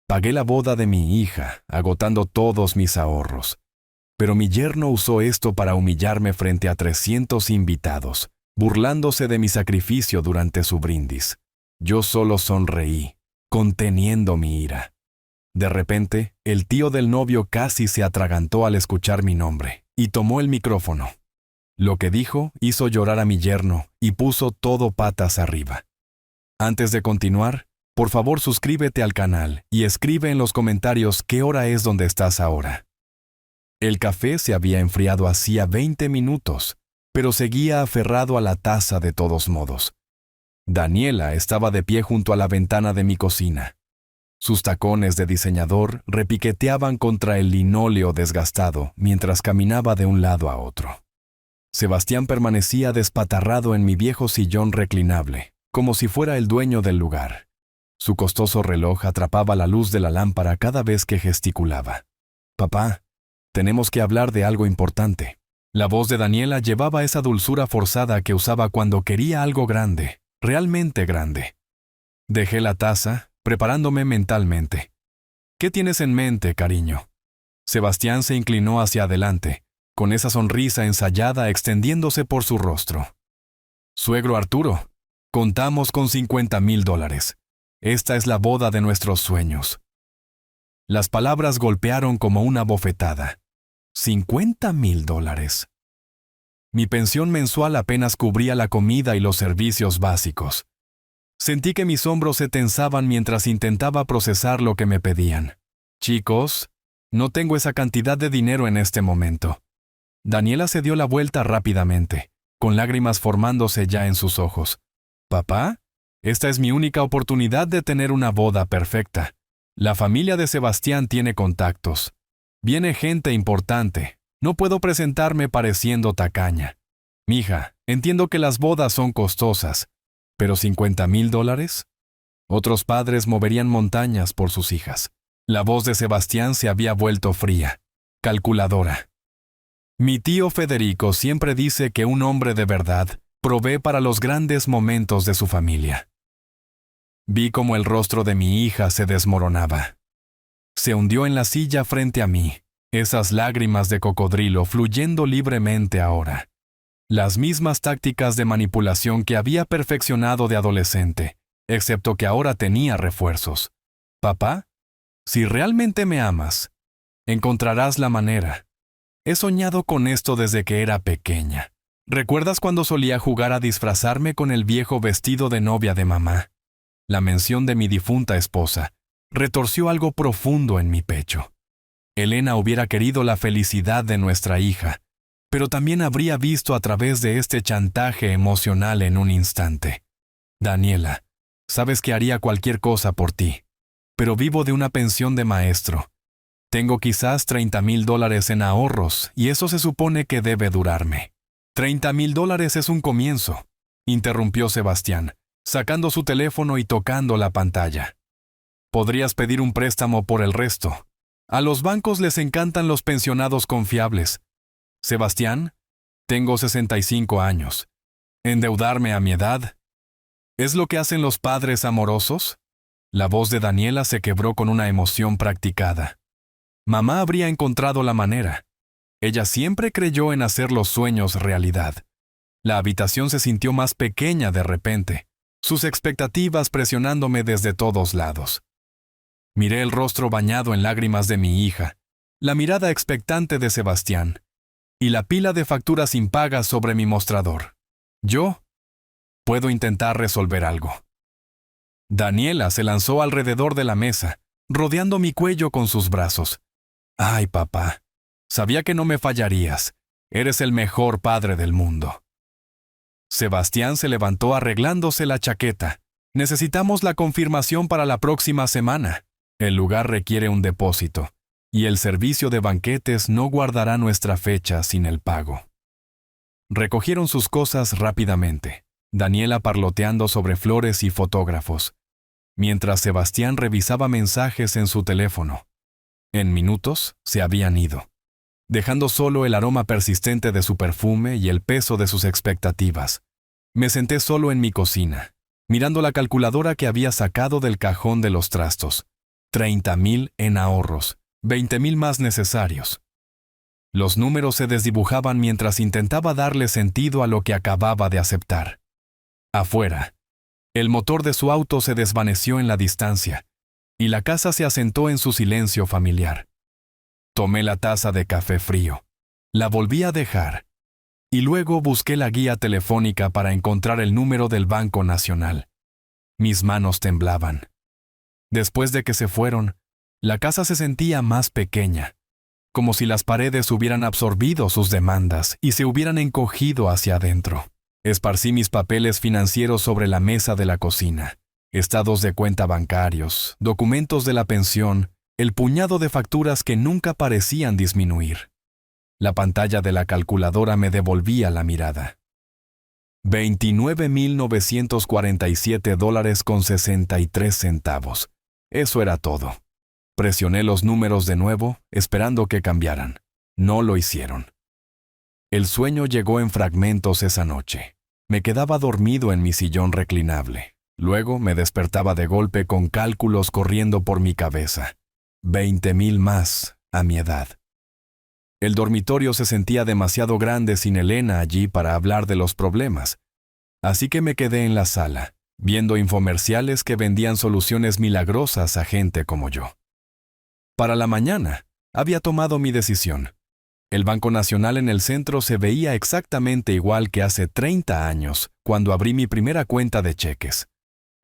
Pagué la boda de mi hija, agotando todos mis ahorros. Pero mi yerno usó esto para humillarme frente a 300 invitados, burlándose de mi sacrificio durante su brindis. Yo solo sonreí, conteniendo mi ira. De repente, el tío del novio casi se atragantó al escuchar mi nombre, y tomó el micrófono. Lo que dijo hizo llorar a mi yerno y puso todo patas arriba. Antes de continuar, por favor suscríbete al canal y escribe en los comentarios qué hora es donde estás ahora. El café se había enfriado hacía 20 minutos, pero seguía aferrado a la taza de todos modos. Daniela estaba de pie junto a la ventana de mi cocina. Sus tacones de diseñador repiqueteaban contra el linóleo desgastado mientras caminaba de un lado a otro. Sebastián permanecía despatarrado en mi viejo sillón reclinable, como si fuera el dueño del lugar. Su costoso reloj atrapaba la luz de la lámpara cada vez que gesticulaba. «Papá, tenemos que hablar de algo importante». La voz de Daniela llevaba esa dulzura forzada que usaba cuando quería algo grande, realmente grande. Dejé la taza, preparándome mentalmente. «¿Qué tienes en mente, cariño?» Sebastián se inclinó hacia adelante, con esa sonrisa ensayada extendiéndose por su rostro. «Suegro Arturo, contamos con $50,000. Esta es la boda de nuestros sueños». Las palabras golpearon como una bofetada. $50,000. Mi pensión mensual apenas cubría la comida y los servicios básicos. Sentí que mis hombros se tensaban mientras intentaba procesar lo que me pedían. «Chicos, no tengo esa cantidad de dinero en este momento». Daniela se dio la vuelta rápidamente, con lágrimas formándose ya en sus ojos. «Papá, esta es mi única oportunidad de tener una boda perfecta. La familia de Sebastián tiene contactos. Viene gente importante. No puedo presentarme pareciendo tacaña. Mija, entiendo que las bodas son costosas, pero $50,000. Otros padres moverían montañas por sus hijas». La voz de Sebastián se había vuelto fría, calculadora. «Mi tío Federico siempre dice que un hombre de verdad provee para los grandes momentos de su familia». Vi cómo el rostro de mi hija se desmoronaba. Se hundió en la silla frente a mí, esas lágrimas de cocodrilo fluyendo libremente ahora. Las mismas tácticas de manipulación que había perfeccionado de adolescente, excepto que ahora tenía refuerzos. «Papá, si realmente me amas, encontrarás la manera. He soñado con esto desde que era pequeña. ¿Recuerdas cuando solía jugar a disfrazarme con el viejo vestido de novia de mamá?» La mención de mi difunta esposa retorció algo profundo en mi pecho. Elena hubiera querido la felicidad de nuestra hija, pero también habría visto a través de este chantaje emocional en un instante. «Daniela, sabes que haría cualquier cosa por ti, pero vivo de una pensión de maestro. Tengo quizás $30,000 en ahorros y eso se supone que debe durarme». $30,000 es un comienzo, interrumpió Sebastián, sacando su teléfono y tocando la pantalla. «Podrías pedir un préstamo por el resto. A los bancos les encantan los pensionados confiables. Sebastián, tengo 65 años. ¿Endeudarme a mi edad? ¿Es lo que hacen los padres amorosos?» La voz de Daniela se quebró con una emoción practicada. Mamá habría encontrado la manera. Ella siempre creyó en hacer los sueños realidad. La habitación se sintió más pequeña de repente, sus expectativas presionándome desde todos lados. Miré el rostro bañado en lágrimas de mi hija, la mirada expectante de Sebastián, y la pila de facturas impagas sobre mi mostrador. Yo puedo intentar resolver algo. Daniela se lanzó alrededor de la mesa, rodeando mi cuello con sus brazos. «Ay, papá, sabía que no me fallarías. Eres el mejor padre del mundo». Sebastián se levantó arreglándose la chaqueta. «Necesitamos la confirmación para la próxima semana. El lugar requiere un depósito, y el servicio de banquetes no guardará nuestra fecha sin el pago». Recogieron sus cosas rápidamente, Daniela parloteando sobre flores y fotógrafos, mientras Sebastián revisaba mensajes en su teléfono. En minutos se habían ido, dejando solo el aroma persistente de su perfume y el peso de sus expectativas. Me senté solo en mi cocina, mirando la calculadora que había sacado del cajón de los trastos. 30,000 en ahorros, 20,000 más necesarios. Los números se desdibujaban mientras intentaba darle sentido a lo que acababa de aceptar. Afuera, el motor de su auto se desvaneció en la distancia, y la casa se asentó en su silencio familiar. Tomé la taza de café frío, la volví a dejar, y luego busqué la guía telefónica para encontrar el número del Banco Nacional. Mis manos temblaban. Después de que se fueron, la casa se sentía más pequeña, como si las paredes hubieran absorbido sus demandas y se hubieran encogido hacia adentro. Esparcí mis papeles financieros sobre la mesa de la cocina, estados de cuenta bancarios, documentos de la pensión, el puñado de facturas que nunca parecían disminuir. La pantalla de la calculadora me devolvía la mirada. $29,947.63. Eso era todo. Presioné los números de nuevo, esperando que cambiaran. No lo hicieron. El sueño llegó en fragmentos esa noche. Me quedaba dormido en mi sillón reclinable. Luego me despertaba de golpe con cálculos corriendo por mi cabeza. 20,000 más, a mi edad. El dormitorio se sentía demasiado grande sin Elena allí para hablar de los problemas. Así que me quedé en la sala, viendo infomerciales que vendían soluciones milagrosas a gente como yo. Para la mañana, había tomado mi decisión. El Banco Nacional en el centro se veía exactamente igual que hace 30 años, cuando abrí mi primera cuenta de cheques.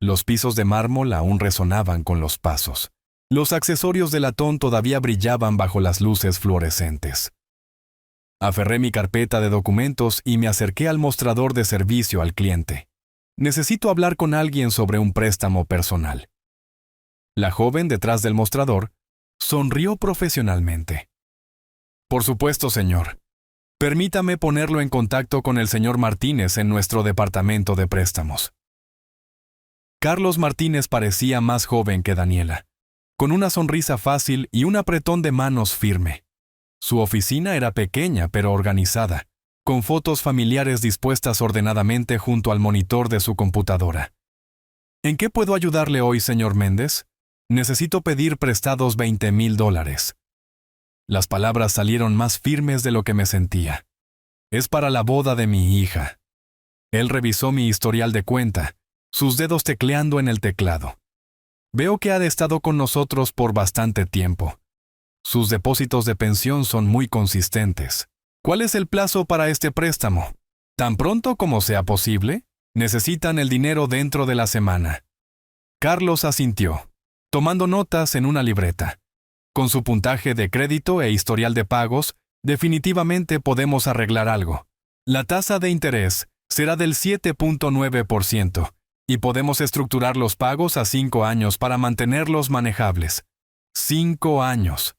Los pisos de mármol aún resonaban con los pasos. Los accesorios de latón todavía brillaban bajo las luces fluorescentes. Aferré mi carpeta de documentos y me acerqué al mostrador de servicio al cliente. Necesito hablar con alguien sobre un préstamo personal. La joven detrás del mostrador sonrió profesionalmente. Por supuesto, señor. Permítame ponerlo en contacto con el señor Martínez en nuestro departamento de préstamos. Carlos Martínez parecía más joven que Daniela, con una sonrisa fácil y un apretón de manos firme. Su oficina era pequeña pero organizada, con fotos familiares dispuestas ordenadamente junto al monitor de su computadora. ¿En qué puedo ayudarle hoy, señor Méndez? Necesito pedir prestados $20,000. Las palabras salieron más firmes de lo que me sentía. Es para la boda de mi hija. Él revisó mi historial de cuenta, sus dedos tecleando en el teclado. Veo que ha estado con nosotros por bastante tiempo. Sus depósitos de pensión son muy consistentes. ¿Cuál es el plazo para este préstamo? ¿Tan pronto como sea posible? Necesitan el dinero dentro de la semana. Carlos asintió, tomando notas en una libreta. Con su puntaje de crédito e historial de pagos, definitivamente podemos arreglar algo. La tasa de interés será del 7.9%, y podemos estructurar los pagos a 5 años para mantenerlos manejables. 5 años.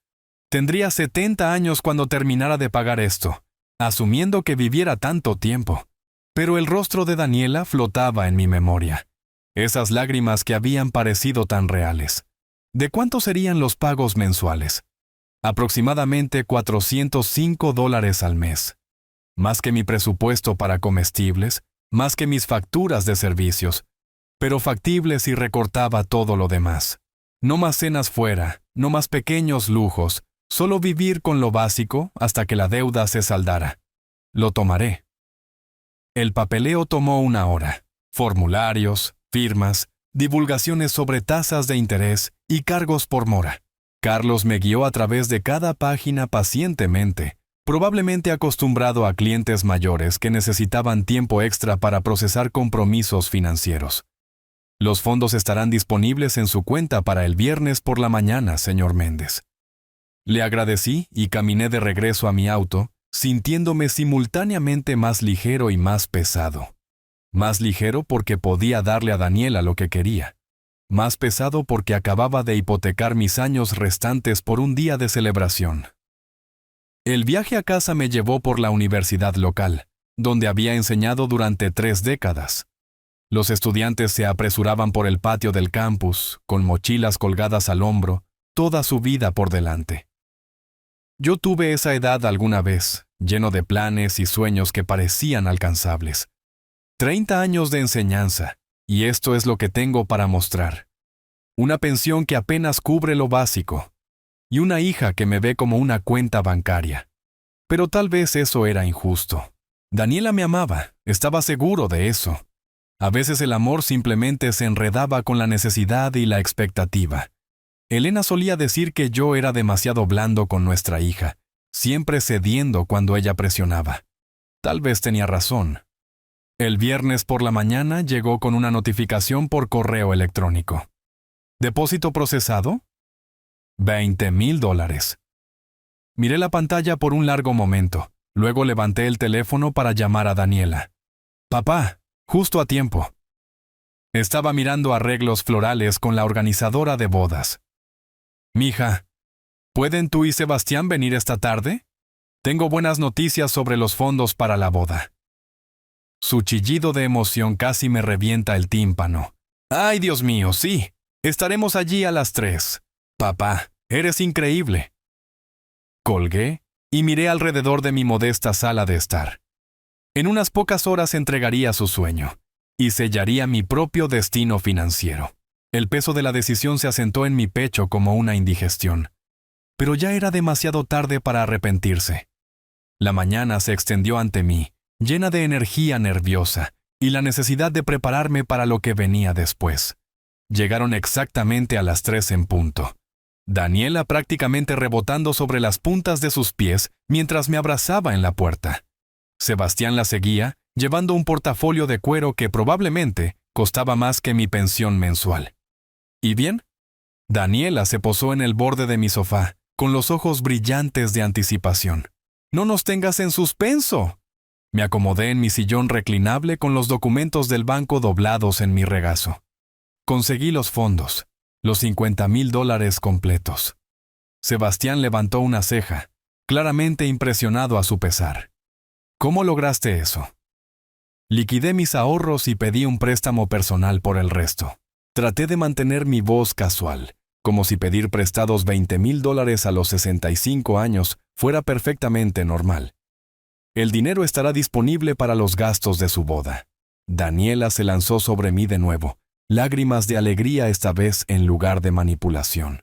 Tendría 70 años cuando terminara de pagar esto, asumiendo que viviera tanto tiempo. Pero el rostro de Daniela flotaba en mi memoria. Esas lágrimas que habían parecido tan reales. ¿De cuánto serían los pagos mensuales? Aproximadamente $405 al mes. Más que mi presupuesto para comestibles, más que mis facturas de servicios, pero factibles y recortaba todo lo demás. No más cenas fuera, no más pequeños lujos, solo vivir con lo básico hasta que la deuda se saldara. Lo tomaré. El papeleo tomó 1 hora. Formularios, firmas, divulgaciones sobre tasas de interés y cargos por mora. Carlos me guió a través de cada página pacientemente, probablemente acostumbrado a clientes mayores que necesitaban tiempo extra para procesar compromisos financieros. Los fondos estarán disponibles en su cuenta para el viernes por la mañana, señor Méndez. Le agradecí y caminé de regreso a mi auto, sintiéndome simultáneamente más ligero y más pesado. Más ligero porque podía darle a Daniela lo que quería. Más pesado porque acababa de hipotecar mis años restantes por un día de celebración. El viaje a casa me llevó por la universidad local, donde había enseñado durante 3 décadas. Los estudiantes se apresuraban por el patio del campus, con mochilas colgadas al hombro, toda su vida por delante. Yo tuve esa edad alguna vez, lleno de planes y sueños que parecían alcanzables. 30 años de enseñanza, y esto es lo que tengo para mostrar. Una pensión que apenas cubre lo básico. Y una hija que me ve como una cuenta bancaria. Pero tal vez eso era injusto. Daniela me amaba, estaba seguro de eso. A veces el amor simplemente se enredaba con la necesidad y la expectativa. Elena solía decir que yo era demasiado blando con nuestra hija, siempre cediendo cuando ella presionaba. Tal vez tenía razón. El viernes por la mañana llegó con una notificación por correo electrónico. ¿Depósito procesado? $20,000. Miré la pantalla por un largo momento. Luego levanté el teléfono para llamar a Daniela. Papá, justo a tiempo. Estaba mirando arreglos florales con la organizadora de bodas. Mija, ¿pueden tú y Sebastián venir esta tarde? Tengo buenas noticias sobre los fondos para la boda. Su chillido de emoción casi me revienta el tímpano. ¡Ay, Dios mío, sí! Estaremos allí a las 3. Papá, eres increíble. Colgué y miré alrededor de mi modesta sala de estar. En unas pocas horas entregaría su sueño y sellaría mi propio destino financiero. El peso de la decisión se asentó en mi pecho como una indigestión. Pero ya era demasiado tarde para arrepentirse. La mañana se extendió ante mí, llena de energía nerviosa y la necesidad de prepararme para lo que venía después. Llegaron exactamente a las 3 en punto. Daniela prácticamente rebotando sobre las puntas de sus pies mientras me abrazaba en la puerta. Sebastián la seguía, llevando un portafolio de cuero que probablemente costaba más que mi pensión mensual. ¿Y bien? Daniela se posó en el borde de mi sofá, con los ojos brillantes de anticipación. ¡No nos tengas en suspenso! Me acomodé en mi sillón reclinable con los documentos del banco doblados en mi regazo. Conseguí los fondos, los $50,000 completos. Sebastián levantó una ceja, claramente impresionado a su pesar. ¿Cómo lograste eso? Liquidé mis ahorros y pedí un préstamo personal por el resto. Traté de mantener mi voz casual, como si pedir prestados $20,000 a los 65 años fuera perfectamente normal. El dinero estará disponible para los gastos de su boda. Daniela se lanzó sobre mí de nuevo, lágrimas de alegría esta vez en lugar de manipulación.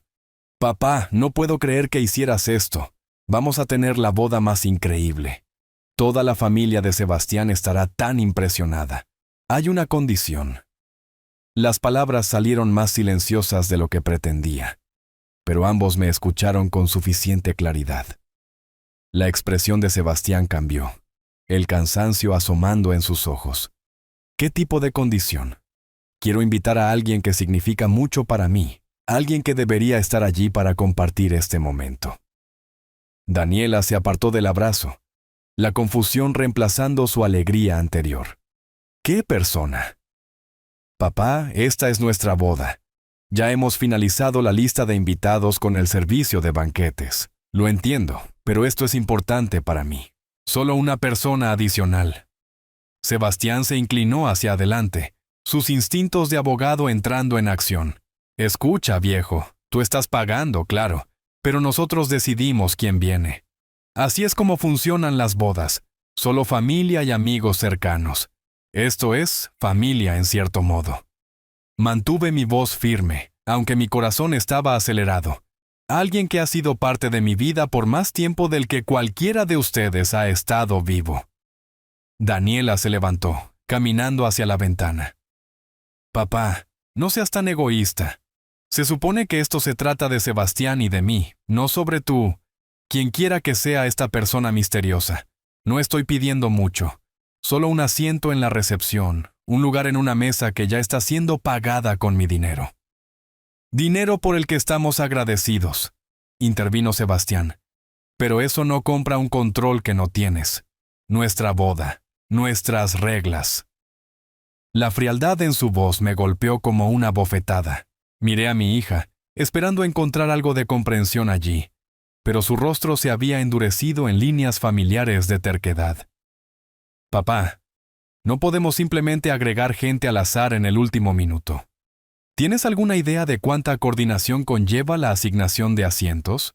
Papá, no puedo creer que hicieras esto. Vamos a tener la boda más increíble. Toda la familia de Sebastián estará tan impresionada. Hay una condición. Las palabras salieron más silenciosas de lo que pretendía, pero ambos me escucharon con suficiente claridad. La expresión de Sebastián cambió, el cansancio asomando en sus ojos. ¿Qué tipo de condición? Quiero invitar a alguien que significa mucho para mí, alguien que debería estar allí para compartir este momento. Daniela se apartó del abrazo, la confusión reemplazando su alegría anterior. ¿Qué persona? Papá, esta es nuestra boda. Ya hemos finalizado la lista de invitados con el servicio de banquetes. Lo entiendo, pero esto es importante para mí. Solo una persona adicional. Sebastián se inclinó hacia adelante, sus instintos de abogado entrando en acción. Escucha, viejo, tú estás pagando, claro, pero nosotros decidimos quién viene. Así es como funcionan las bodas, solo familia y amigos cercanos. Esto es familia en cierto modo. Mantuve mi voz firme, aunque mi corazón estaba acelerado. Alguien que ha sido parte de mi vida por más tiempo del que cualquiera de ustedes ha estado vivo. Daniela se levantó, caminando hacia la ventana. Papá, no seas tan egoísta. Se supone que esto se trata de Sebastián y de mí, no sobre tú, quien quiera que sea esta persona misteriosa. No estoy pidiendo mucho. Solo un asiento en la recepción, un lugar en una mesa que ya está siendo pagada con mi dinero. Dinero por el que estamos agradecidos, intervino Sebastián. Pero eso no compra un control que no tienes. Nuestra boda, nuestras reglas. La frialdad en su voz me golpeó como una bofetada. Miré a mi hija, esperando encontrar algo de comprensión allí, pero su rostro se había endurecido en líneas familiares de terquedad. Papá, no podemos simplemente agregar gente al azar en el último minuto. ¿Tienes alguna idea de cuánta coordinación conlleva la asignación de asientos?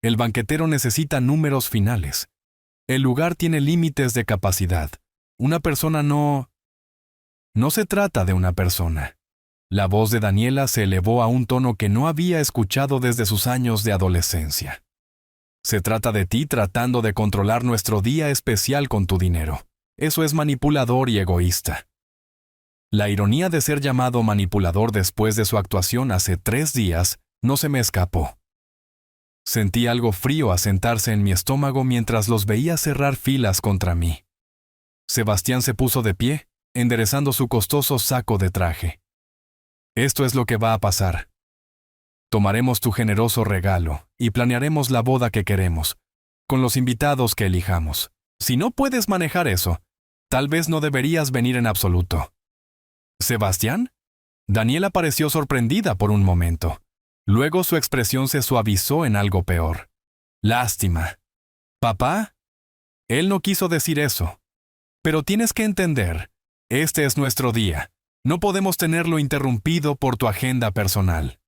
El banquetero necesita números finales. El lugar tiene límites de capacidad. Una persona no... No se trata de una persona. La voz de Daniela se elevó a un tono que no había escuchado desde sus años de adolescencia. Se trata de ti tratando de controlar nuestro día especial con tu dinero. Eso es manipulador y egoísta. La ironía de ser llamado manipulador después de su actuación hace 3 días no se me escapó. Sentí algo frío asentarse en mi estómago mientras los veía cerrar filas contra mí. Sebastián se puso de pie, enderezando su costoso saco de traje. Esto es lo que va a pasar. Tomaremos tu generoso regalo y planearemos la boda que queremos, con los invitados que elijamos. Si no puedes manejar eso, tal vez no deberías venir en absoluto. ¿Sebastián? Daniela pareció sorprendida por un momento. Luego su expresión se suavizó en algo peor. Lástima. ¿Papá? Él no quiso decir eso. Pero tienes que entender, este es nuestro día. No podemos tenerlo interrumpido por tu agenda personal.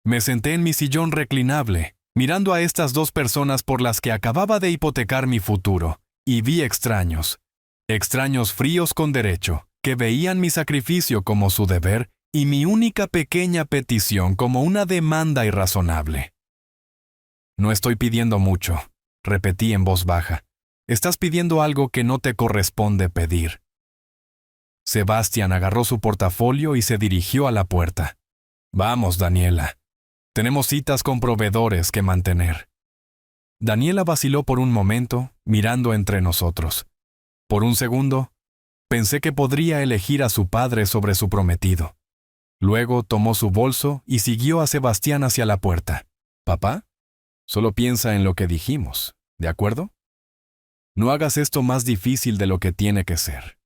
Me senté en mi sillón reclinable, mirando a estas 2 personas por las que acababa de hipotecar mi futuro, y vi extraños fríos con derecho, que veían mi sacrificio como su deber y mi única pequeña petición como una demanda irrazonable. No estoy pidiendo mucho, repetí en voz baja. Estás pidiendo algo que no te corresponde pedir. Sebastián agarró su portafolio y se dirigió a la puerta. Vamos, Daniela. Tenemos citas con proveedores que mantener. Daniela vaciló por un momento, mirando entre nosotros. Por un segundo, pensé que podría elegir a su padre sobre su prometido. Luego tomó su bolso y siguió a Sebastián hacia la puerta. ¿Papá? Solo piensa en lo que dijimos, ¿de acuerdo? No hagas esto más difícil de lo que tiene que ser.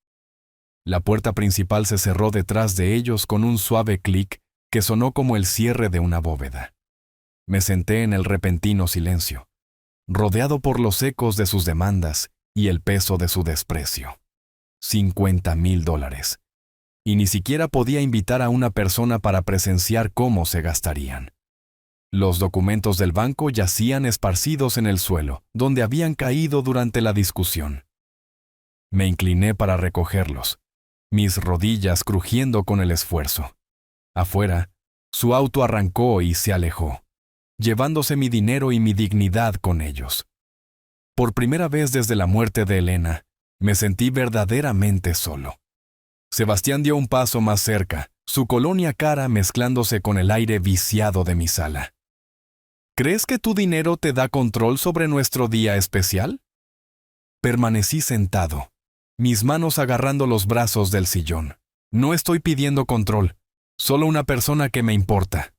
La puerta principal se cerró detrás de ellos con un suave clic que sonó como el cierre de una bóveda. Me senté en el repentino silencio, rodeado por los ecos de sus demandas y el peso de su desprecio. $50,000. Y ni siquiera podía invitar a una persona para presenciar cómo se gastarían. Los documentos del banco yacían esparcidos en el suelo, donde habían caído durante la discusión. Me incliné para recogerlos, mis rodillas crujiendo con el esfuerzo. Afuera, su auto arrancó y se alejó, llevándose mi dinero y mi dignidad con ellos. Por primera vez desde la muerte de Elena, me sentí verdaderamente solo. Sebastián dio un paso más cerca, su colonia cara mezclándose con el aire viciado de mi sala. ¿Crees que tu dinero te da control sobre nuestro día especial? Permanecí sentado, mis manos agarrando los brazos del sillón. No estoy pidiendo control, solo una persona que me importa.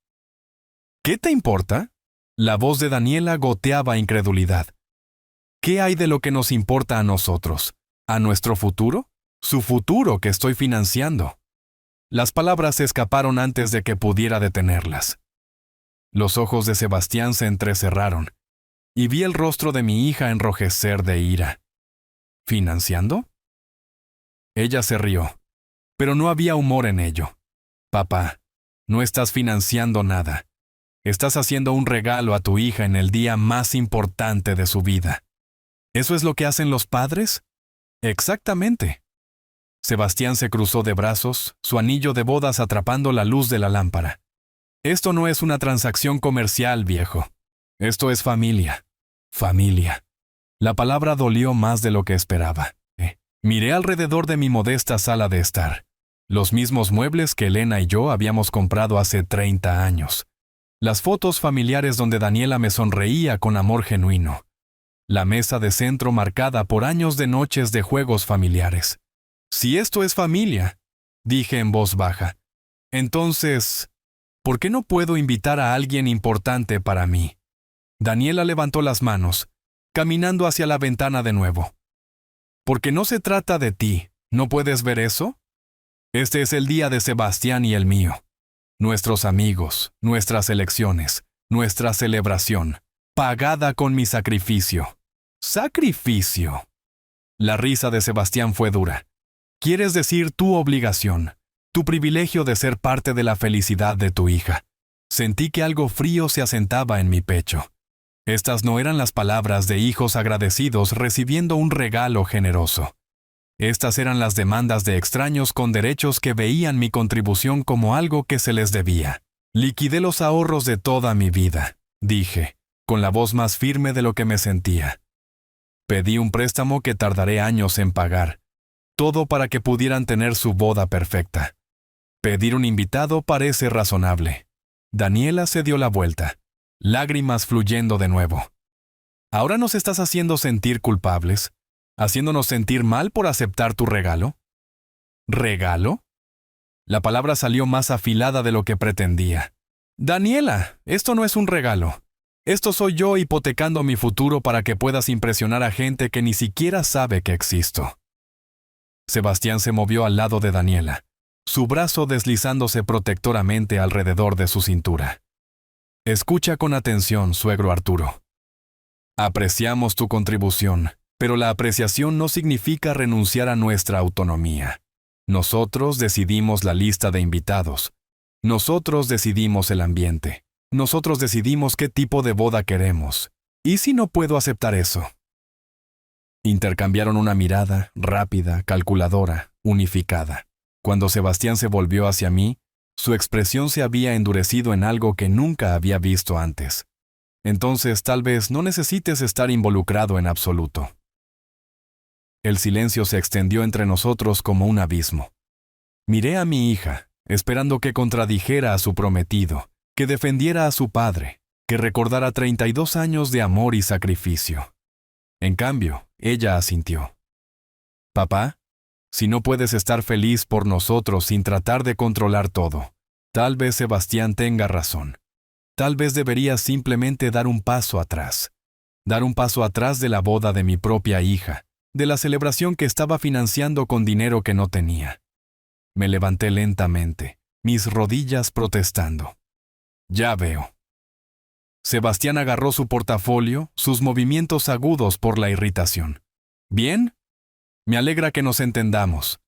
¿Qué te importa? La voz de Daniela goteaba incredulidad. ¿Qué hay de lo que nos importa a nosotros? ¿A nuestro futuro? Su futuro que estoy financiando. Las palabras se escaparon antes de que pudiera detenerlas. Los ojos de Sebastián se entrecerraron, y vi el rostro de mi hija enrojecer de ira. ¿Financiando? Ella se rió, pero no había humor en ello. Papá, no estás financiando nada. Estás haciendo un regalo a tu hija en el día más importante de su vida. ¿Eso es lo que hacen los padres? Exactamente. Sebastián se cruzó de brazos, su anillo de bodas atrapando la luz de la lámpara. Esto no es una transacción comercial, viejo. Esto es familia. Familia. La palabra dolió más de lo que esperaba. Miré alrededor de mi modesta sala de estar. Los mismos muebles que Elena y yo habíamos comprado hace 30 años. Las fotos familiares donde Daniela me sonreía con amor genuino. La mesa de centro marcada por años de noches de juegos familiares. Si esto es familia, dije en voz baja, entonces, ¿por qué no puedo invitar a alguien importante para mí? Daniela levantó las manos, caminando hacia la ventana de nuevo. Porque no se trata de ti, ¿no puedes ver eso? Este es el día de Sebastián y el mío. Nuestros amigos, nuestras elecciones, nuestra celebración, pagada con mi sacrificio. ¡Sacrificio! La risa de Sebastián fue dura. ¿Quieres decir tu obligación, tu privilegio de ser parte de la felicidad de tu hija? Sentí que algo frío se asentaba en mi pecho. Estas no eran las palabras de hijos agradecidos recibiendo un regalo generoso. Estas eran las demandas de extraños con derechos que veían mi contribución como algo que se les debía. Liquidé los ahorros de toda mi vida, dije, con la voz más firme de lo que me sentía. Pedí un préstamo que tardaré años en pagar. Todo para que pudieran tener su boda perfecta. Pedir un invitado parece razonable. Daniela se dio la vuelta, lágrimas fluyendo de nuevo. ¿Ahora nos estás haciendo sentir culpables? ¿Haciéndonos sentir mal por aceptar tu regalo? ¿Regalo? La palabra salió más afilada de lo que pretendía. Daniela, esto no es un regalo. Esto soy yo hipotecando mi futuro para que puedas impresionar a gente que ni siquiera sabe que existo. Sebastián se movió al lado de Daniela, su brazo deslizándose protectoramente alrededor de su cintura. Escucha con atención, suegro Arturo. Apreciamos tu contribución, pero la apreciación no significa renunciar a nuestra autonomía. Nosotros decidimos la lista de invitados. Nosotros decidimos el ambiente. Nosotros decidimos qué tipo de boda queremos. ¿Y si no puedo aceptar eso? Intercambiaron una mirada rápida, calculadora, unificada. Cuando Sebastián se volvió hacia mí, su expresión se había endurecido en algo que nunca había visto antes. Entonces, tal vez no necesites estar involucrado en absoluto. El silencio se extendió entre nosotros como un abismo. Miré a mi hija, esperando que contradijera a su prometido, que defendiera a su padre, que recordara 32 años de amor y sacrificio. En cambio, ella asintió. Papá, si no puedes estar feliz por nosotros sin tratar de controlar todo, tal vez Sebastián tenga razón. Tal vez deberías simplemente dar un paso atrás. Dar un paso atrás de la boda de mi propia hija, de la celebración que estaba financiando con dinero que no tenía. Me levanté lentamente, mis rodillas protestando. Ya veo. Sebastián agarró su portafolio, sus movimientos agudos por la irritación. ¿Bien? Me alegra que nos entendamos.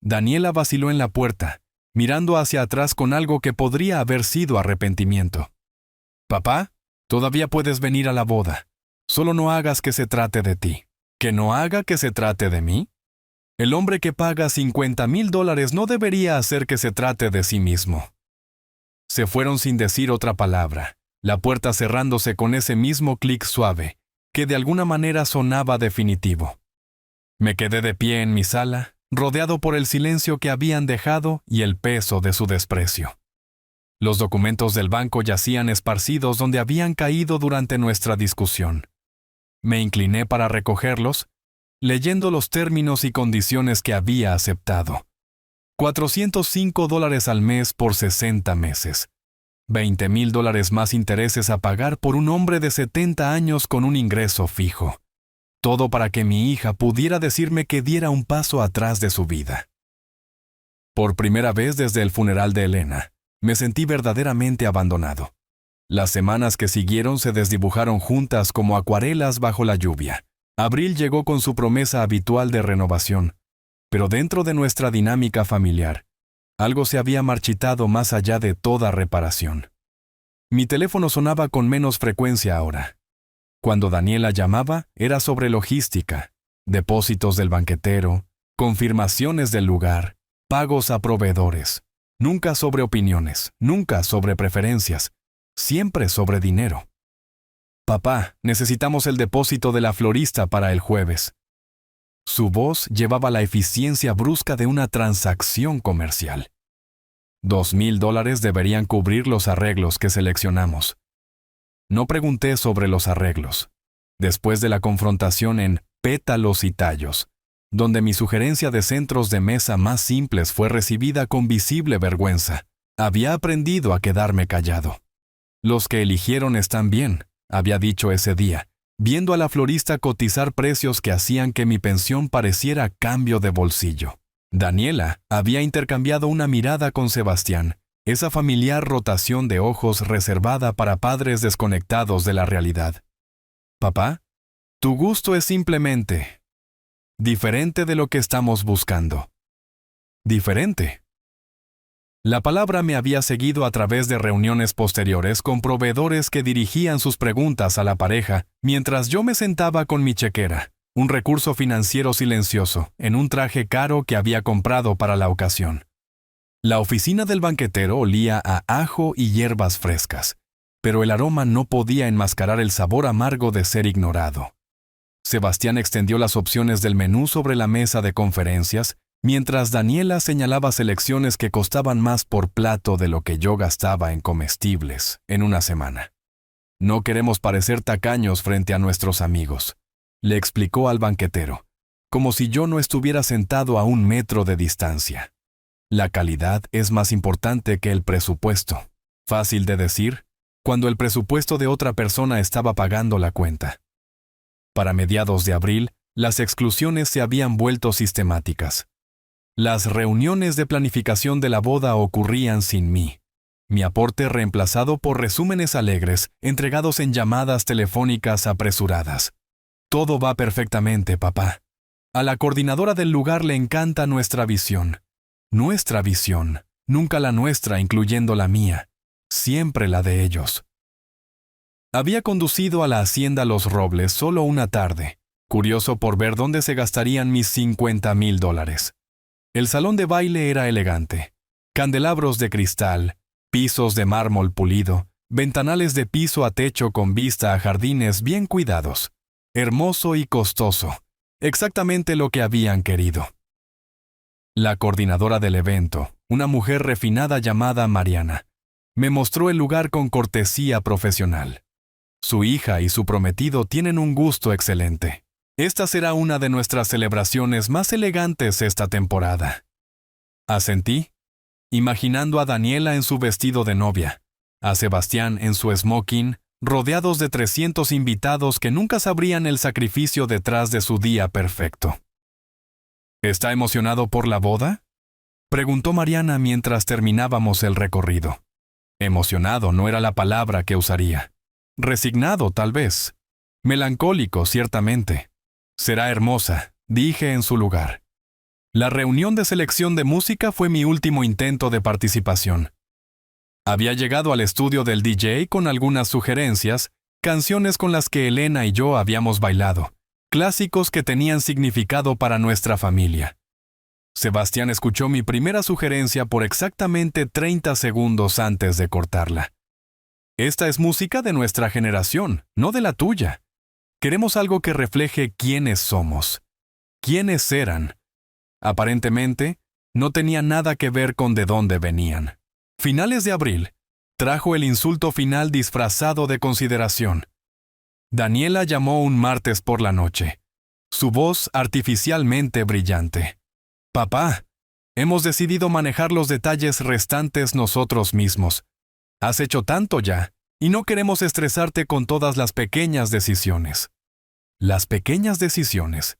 Daniela vaciló en la puerta, mirando hacia atrás con algo que podría haber sido arrepentimiento. Papá, todavía puedes venir a la boda. Solo no hagas que se trate de ti. ¿Que no haga que se trate de mí? El hombre que paga $50,000 no debería hacer que se trate de sí mismo. Se fueron sin decir otra palabra, la puerta cerrándose con ese mismo clic suave, que de alguna manera sonaba definitivo. Me quedé de pie en mi sala, rodeado por el silencio que habían dejado y el peso de su desprecio. Los documentos del banco yacían esparcidos donde habían caído durante nuestra discusión. Me incliné para recogerlos, leyendo los términos y condiciones que había aceptado. $405 al mes por 60 meses. $20,000 más intereses a pagar por un hombre de 70 años con un ingreso fijo. Todo para que mi hija pudiera decirme que diera un paso atrás de su vida. Por primera vez desde el funeral de Elena, me sentí verdaderamente abandonado. Las semanas que siguieron se desdibujaron juntas como acuarelas bajo la lluvia. Abril llegó con su promesa habitual de renovación, pero dentro de nuestra dinámica familiar, algo se había marchitado más allá de toda reparación. Mi teléfono sonaba con menos frecuencia ahora. Cuando Daniela llamaba, era sobre logística, depósitos del banquetero, confirmaciones del lugar, pagos a proveedores. Nunca sobre opiniones, nunca sobre preferencias, siempre sobre dinero. Papá, necesitamos el depósito de la florista para el jueves. Su voz llevaba la eficiencia brusca de una transacción comercial. $2,000 deberían cubrir los arreglos que seleccionamos. No pregunté sobre los arreglos. Después de la confrontación en pétalos y tallos, donde mi sugerencia de centros de mesa más simples fue recibida con visible vergüenza, había aprendido a quedarme callado. Los que eligieron están bien, había dicho ese día, viendo a la florista cotizar precios que hacían que mi pensión pareciera cambio de bolsillo. Daniela había intercambiado una mirada con Sebastián, esa familiar rotación de ojos reservada para padres desconectados de la realidad. Papá, tu gusto es simplemente diferente de lo que estamos buscando. Diferente. La palabra me había seguido a través de reuniones posteriores con proveedores que dirigían sus preguntas a la pareja mientras yo me sentaba con mi chequera, un recurso financiero silencioso, en un traje caro que había comprado para la ocasión. La oficina del banquetero olía a ajo y hierbas frescas, pero el aroma no podía enmascarar el sabor amargo de ser ignorado. Sebastián extendió las opciones del menú sobre la mesa de conferencias, mientras Daniela señalaba selecciones que costaban más por plato de lo que yo gastaba en comestibles en una semana. No queremos parecer tacaños frente a nuestros amigos, le explicó al banquetero, como si yo no estuviera sentado a 1 metro de distancia. La calidad es más importante que el presupuesto. Fácil de decir, cuando el presupuesto de otra persona estaba pagando la cuenta. Para mediados de abril, las exclusiones se habían vuelto sistemáticas. Las reuniones de planificación de la boda ocurrían sin mí. Mi aporte reemplazado por resúmenes alegres, entregados en llamadas telefónicas apresuradas. Todo va perfectamente, papá. A la coordinadora del lugar le encanta nuestra visión. Nuestra visión, nunca la nuestra incluyendo la mía. Siempre la de ellos. Había conducido a la hacienda Los Robles solo una tarde, curioso por ver dónde se gastarían mis $50,000. El salón de baile era elegante. Candelabros de cristal, pisos de mármol pulido, ventanales de piso a techo con vista a jardines bien cuidados. Hermoso y costoso. Exactamente lo que habían querido. La coordinadora del evento, una mujer refinada llamada Mariana, me mostró el lugar con cortesía profesional. Su hija y su prometido tienen un gusto excelente. Esta será una de nuestras celebraciones más elegantes esta temporada. Asentí, imaginando a Daniela en su vestido de novia, a Sebastián en su smoking, rodeados de 300 invitados que nunca sabrían el sacrificio detrás de su día perfecto. ¿Está emocionado por la boda?, preguntó Mariana mientras terminábamos el recorrido. Emocionado no era la palabra que usaría. Resignado, tal vez. Melancólico, ciertamente. Será hermosa, dije en su lugar. La reunión de selección de música fue mi último intento de participación. Había llegado al estudio del DJ con algunas sugerencias, canciones con las que Elena y yo habíamos bailado, clásicos que tenían significado para nuestra familia. Sebastián escuchó mi primera sugerencia por exactamente 30 segundos antes de cortarla. Esta es música de nuestra generación, no de la tuya. Queremos algo que refleje quiénes somos, quiénes eran. Aparentemente, no tenía nada que ver con de dónde venían. Finales de abril, trajo el insulto final disfrazado de consideración. Daniela llamó un martes por la noche, su voz artificialmente brillante. Papá, hemos decidido manejar los detalles restantes nosotros mismos. Has hecho tanto ya, y no queremos estresarte con todas las pequeñas decisiones. Las pequeñas decisiones.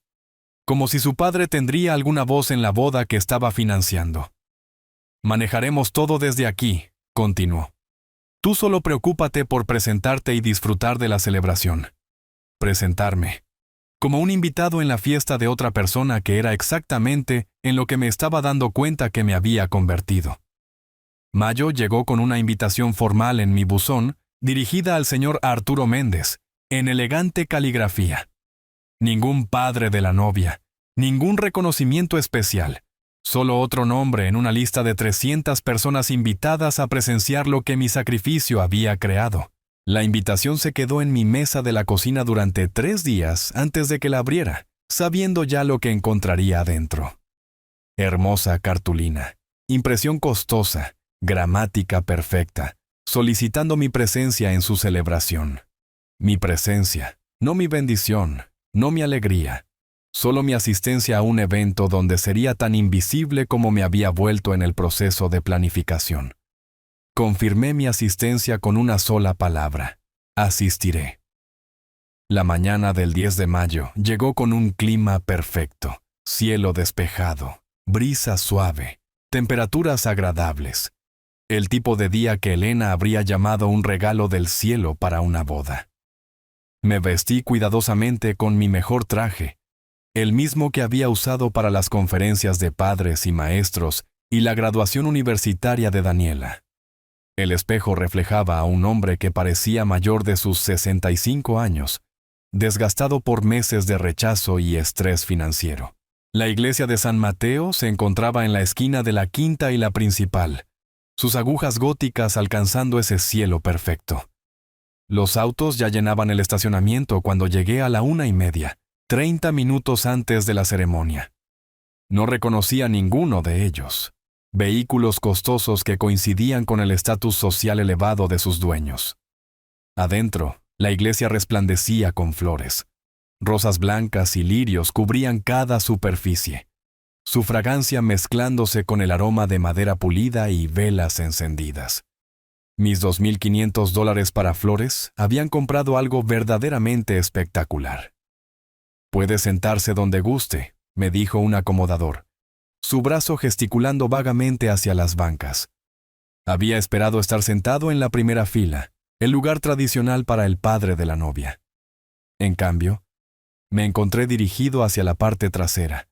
Como si su padre tendría alguna voz en la boda que estaba financiando. Manejaremos todo desde aquí, continuó. Tú solo preocúpate por presentarte y disfrutar de la celebración. Presentarme. Como un invitado en la fiesta de otra persona que era exactamente en lo que me estaba dando cuenta que me había convertido. Mayo llegó con una invitación formal en mi buzón, dirigida al señor Arturo Méndez, en elegante caligrafía. Ningún padre de la novia, ningún reconocimiento especial, solo otro nombre en una lista de 300 personas invitadas a presenciar lo que mi sacrificio había creado. La invitación se quedó en mi mesa de la cocina durante 3 días antes de que la abriera, sabiendo ya lo que encontraría adentro. Hermosa cartulina, impresión costosa, gramática perfecta, solicitando mi presencia en su celebración. Mi presencia, no mi bendición, no mi alegría, solo mi asistencia a un evento donde sería tan invisible como me había vuelto en el proceso de planificación. Confirmé mi asistencia con una sola palabra: asistiré. La mañana del 10 de mayo llegó con un clima perfecto, cielo despejado, brisa suave, temperaturas agradables. El tipo de día que Elena habría llamado un regalo del cielo para una boda. Me vestí cuidadosamente con mi mejor traje, el mismo que había usado para las conferencias de padres y maestros y la graduación universitaria de Daniela. El espejo reflejaba a un hombre que parecía mayor de sus 65 años, desgastado por meses de rechazo y estrés financiero. La iglesia de San Mateo se encontraba en la esquina de la Quinta y la Principal, sus agujas góticas alcanzando ese cielo perfecto. Los autos ya llenaban el estacionamiento cuando llegué a la 1:30, 30 minutos antes de la ceremonia. No reconocía ninguno de ellos. Vehículos costosos que coincidían con el estatus social elevado de sus dueños. Adentro, la iglesia resplandecía con flores. Rosas blancas y lirios cubrían cada superficie, su fragancia mezclándose con el aroma de madera pulida y velas encendidas. Mis $2,500 para flores habían comprado algo verdaderamente espectacular. «Puede sentarse donde guste», me dijo un acomodador, su brazo gesticulando vagamente hacia las bancas. Había esperado estar sentado en la primera fila, el lugar tradicional para el padre de la novia. En cambio, me encontré dirigido hacia la parte trasera,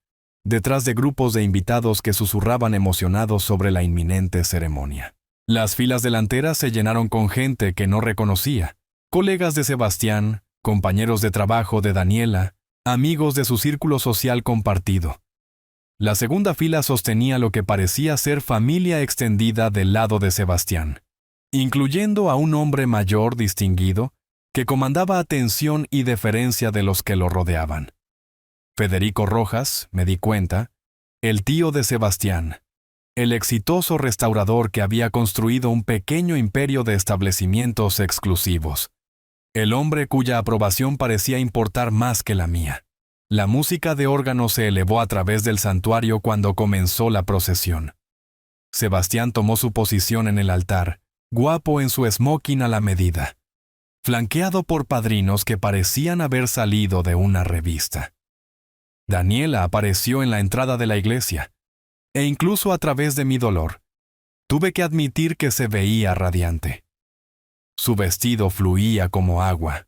detrás de grupos de invitados que susurraban emocionados sobre la inminente ceremonia. Las filas delanteras se llenaron con gente que no reconocía, colegas de Sebastián, compañeros de trabajo de Daniela, amigos de su círculo social compartido. La segunda fila sostenía lo que parecía ser familia extendida del lado de Sebastián, incluyendo a un hombre mayor distinguido que comandaba atención y deferencia de los que lo rodeaban. Federico Rojas, me di cuenta, el tío de Sebastián, el exitoso restaurador que había construido un pequeño imperio de establecimientos exclusivos, el hombre cuya aprobación parecía importar más que la mía. La música de órgano se elevó a través del santuario cuando comenzó la procesión. Sebastián tomó su posición en el altar, guapo en su smoking a la medida, flanqueado por padrinos que parecían haber salido de una revista. Daniela apareció en la entrada de la iglesia, e incluso a través de mi dolor, tuve que admitir que se veía radiante. Su vestido fluía como agua,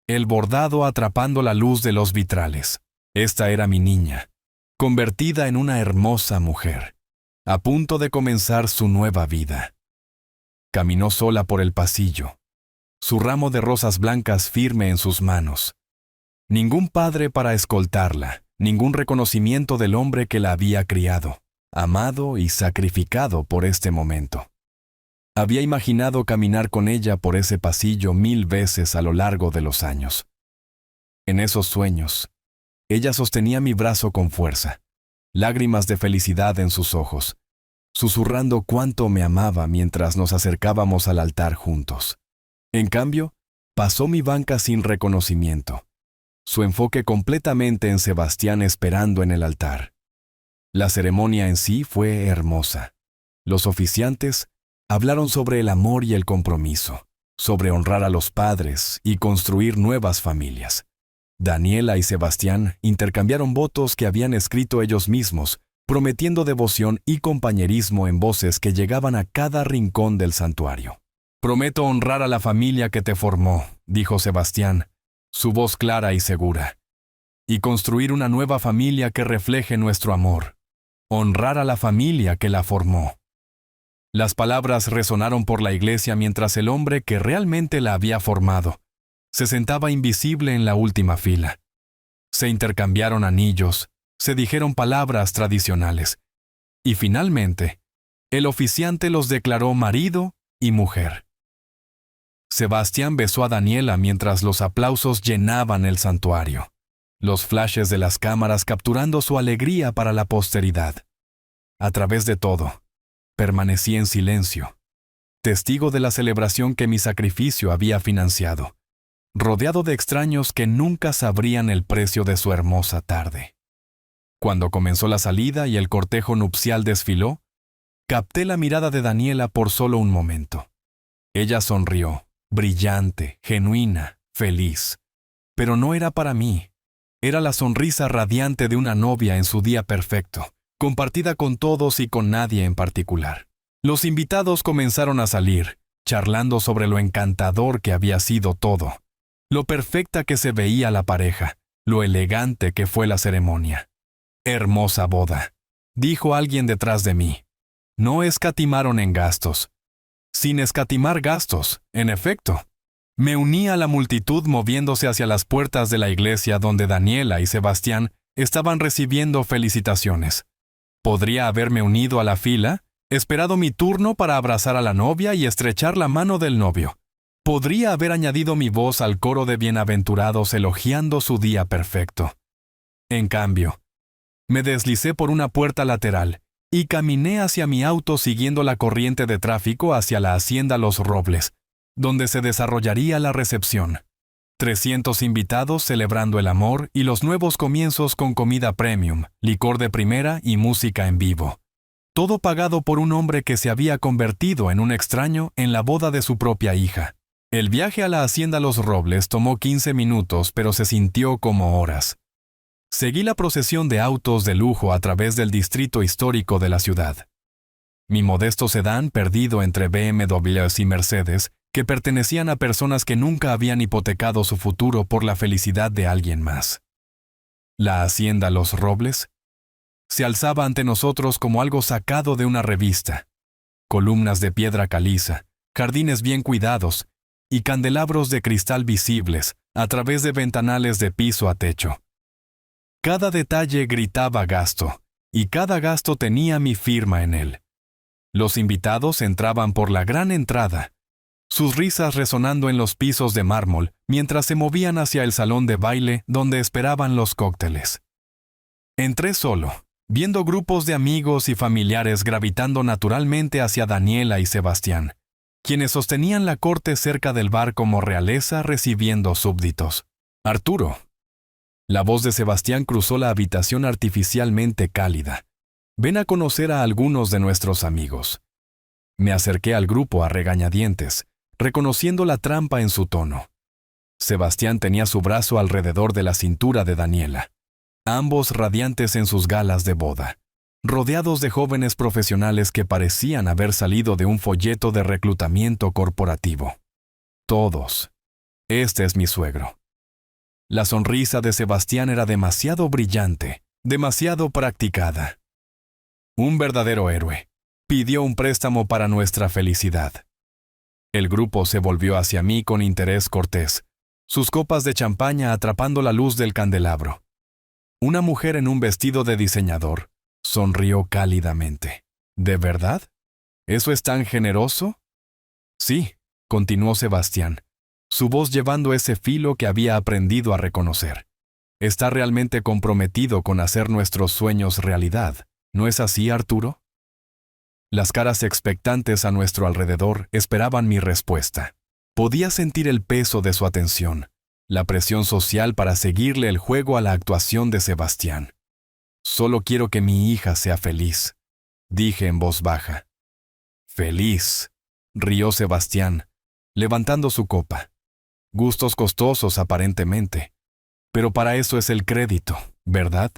el bordado atrapando la luz de los vitrales. Esta era mi niña, convertida en una hermosa mujer, a punto de comenzar su nueva vida. Caminó sola por el pasillo, su ramo de rosas blancas firme en sus manos. Ningún padre para escoltarla, ningún reconocimiento del hombre que la había criado, amado y sacrificado por este momento. Había imaginado caminar con ella por ese pasillo 1000 veces a lo largo de los años. En esos sueños, ella sostenía mi brazo con fuerza, lágrimas de felicidad en sus ojos, susurrando cuánto me amaba mientras nos acercábamos al altar juntos. En cambio, pasó mi banca sin reconocimiento, su enfoque completamente en Sebastián esperando en el altar. La ceremonia en sí fue hermosa. Los oficiantes hablaron sobre el amor y el compromiso, sobre honrar a los padres y construir nuevas familias. Daniela y Sebastián intercambiaron votos que habían escrito ellos mismos, prometiendo devoción y compañerismo en voces que llegaban a cada rincón del santuario. «Prometo honrar a la familia que te formó», dijo Sebastián, su voz clara y segura, «y construir una nueva familia que refleje nuestro amor. Honrar a la familia que la formó». Las palabras resonaron por la iglesia mientras el hombre que realmente la había formado se sentaba invisible en la última fila. Se intercambiaron anillos, se dijeron palabras tradicionales, y finalmente, el oficiante los declaró marido y mujer. Sebastián besó a Daniela mientras los aplausos llenaban el santuario, los flashes de las cámaras capturando su alegría para la posteridad. A través de todo, permanecí en silencio, testigo de la celebración que mi sacrificio había financiado, rodeado de extraños que nunca sabrían el precio de su hermosa tarde. Cuando comenzó la salida y el cortejo nupcial desfiló, capté la mirada de Daniela por solo un momento. Ella sonrió, brillante, genuina, feliz. Pero no era para mí. Era la sonrisa radiante de una novia en su día perfecto, compartida con todos y con nadie en particular. Los invitados comenzaron a salir, charlando sobre lo encantador que había sido todo, lo perfecta que se veía la pareja, lo elegante que fue la ceremonia. «Hermosa boda», dijo alguien detrás de mí. No escatimaron en gastos. Sin escatimar gastos, en efecto. Me uní a la multitud moviéndose hacia las puertas de la iglesia donde Daniela y Sebastián estaban recibiendo felicitaciones. Podría haberme unido a la fila, esperado mi turno para abrazar a la novia y estrechar la mano del novio. Podría haber añadido mi voz al coro de bienaventurados elogiando su día perfecto. En cambio, me deslicé por una puerta lateral y caminé hacia mi auto siguiendo la corriente de tráfico hacia la Hacienda Los Robles, donde se desarrollaría la recepción. 300 invitados celebrando el amor y los nuevos comienzos con comida premium, licor de primera y música en vivo. Todo pagado por un hombre que se había convertido en un extraño en la boda de su propia hija. El viaje a la Hacienda Los Robles tomó 15 minutos, pero se sintió como horas. Seguí la procesión de autos de lujo a través del distrito histórico de la ciudad. Mi modesto sedán perdido entre BMWs y Mercedes, que pertenecían a personas que nunca habían hipotecado su futuro por la felicidad de alguien más. La Hacienda Los Robles se alzaba ante nosotros como algo sacado de una revista. Columnas de piedra caliza, jardines bien cuidados y candelabros de cristal visibles a través de ventanales de piso a techo. Cada detalle gritaba gasto, y cada gasto tenía mi firma en él. Los invitados entraban por la gran entrada, sus risas resonando en los pisos de mármol mientras se movían hacia el salón de baile donde esperaban los cócteles. Entré solo, viendo grupos de amigos y familiares gravitando naturalmente hacia Daniela y Sebastián, quienes sostenían la corte cerca del bar como realeza recibiendo súbditos. Arturo. La voz de Sebastián cruzó la habitación artificialmente cálida. Ven a conocer a algunos de nuestros amigos. Me acerqué al grupo a regañadientes, reconociendo la trampa en su tono. Sebastián tenía su brazo alrededor de la cintura de Daniela, ambos radiantes en sus galas de boda, rodeados de jóvenes profesionales que parecían haber salido de un folleto de reclutamiento corporativo. Todos. Este es mi suegro. La sonrisa de Sebastián era demasiado brillante, demasiado practicada. Un verdadero héroe. Pidió un préstamo para nuestra felicidad. El grupo se volvió hacia mí con interés cortés, sus copas de champaña atrapando la luz del candelabro. Una mujer en un vestido de diseñador sonrió cálidamente. ¿De verdad? ¿Eso es tan generoso? Sí, continuó Sebastián, su voz llevando ese filo que había aprendido a reconocer. Está realmente comprometido con hacer nuestros sueños realidad, ¿no es así, Arturo? Las caras expectantes a nuestro alrededor esperaban mi respuesta. Podía sentir el peso de su atención, la presión social para seguirle el juego a la actuación de Sebastián. Solo quiero que mi hija sea feliz, dije en voz baja. Feliz, rió Sebastián, levantando su copa. Gustos costosos aparentemente, pero para eso es el crédito, ¿verdad?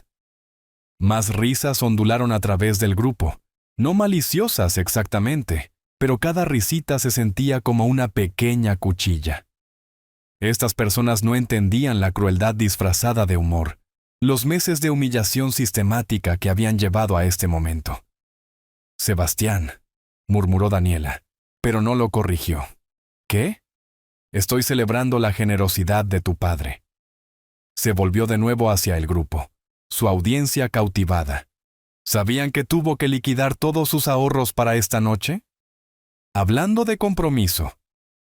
Más risas ondularon a través del grupo. No maliciosas exactamente, pero cada risita se sentía como una pequeña cuchilla. Estas personas no entendían la crueldad disfrazada de humor, los meses de humillación sistemática que habían llevado a este momento. Sebastián, murmuró Daniela, pero no lo corrigió. ¿Qué? Estoy celebrando la generosidad de tu padre. Se volvió de nuevo hacia el grupo, su audiencia cautivada. ¿Sabían que tuvo que liquidar todos sus ahorros para esta noche? Hablando de compromiso,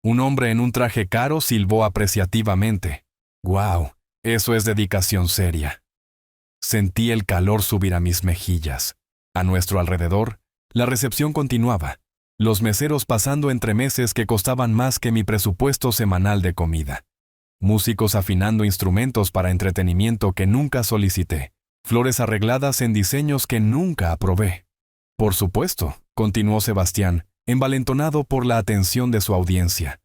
un hombre en un traje caro silbó apreciativamente. ¡Guau! Eso es dedicación seria. Sentí el calor subir a mis mejillas. A nuestro alrededor, la recepción continuaba, los meseros pasando entremeses que costaban más que mi presupuesto semanal de comida. Músicos afinando instrumentos para entretenimiento que nunca solicité. Flores arregladas en diseños que nunca aprobé. Por supuesto, continuó Sebastián, envalentonado por la atención de su audiencia.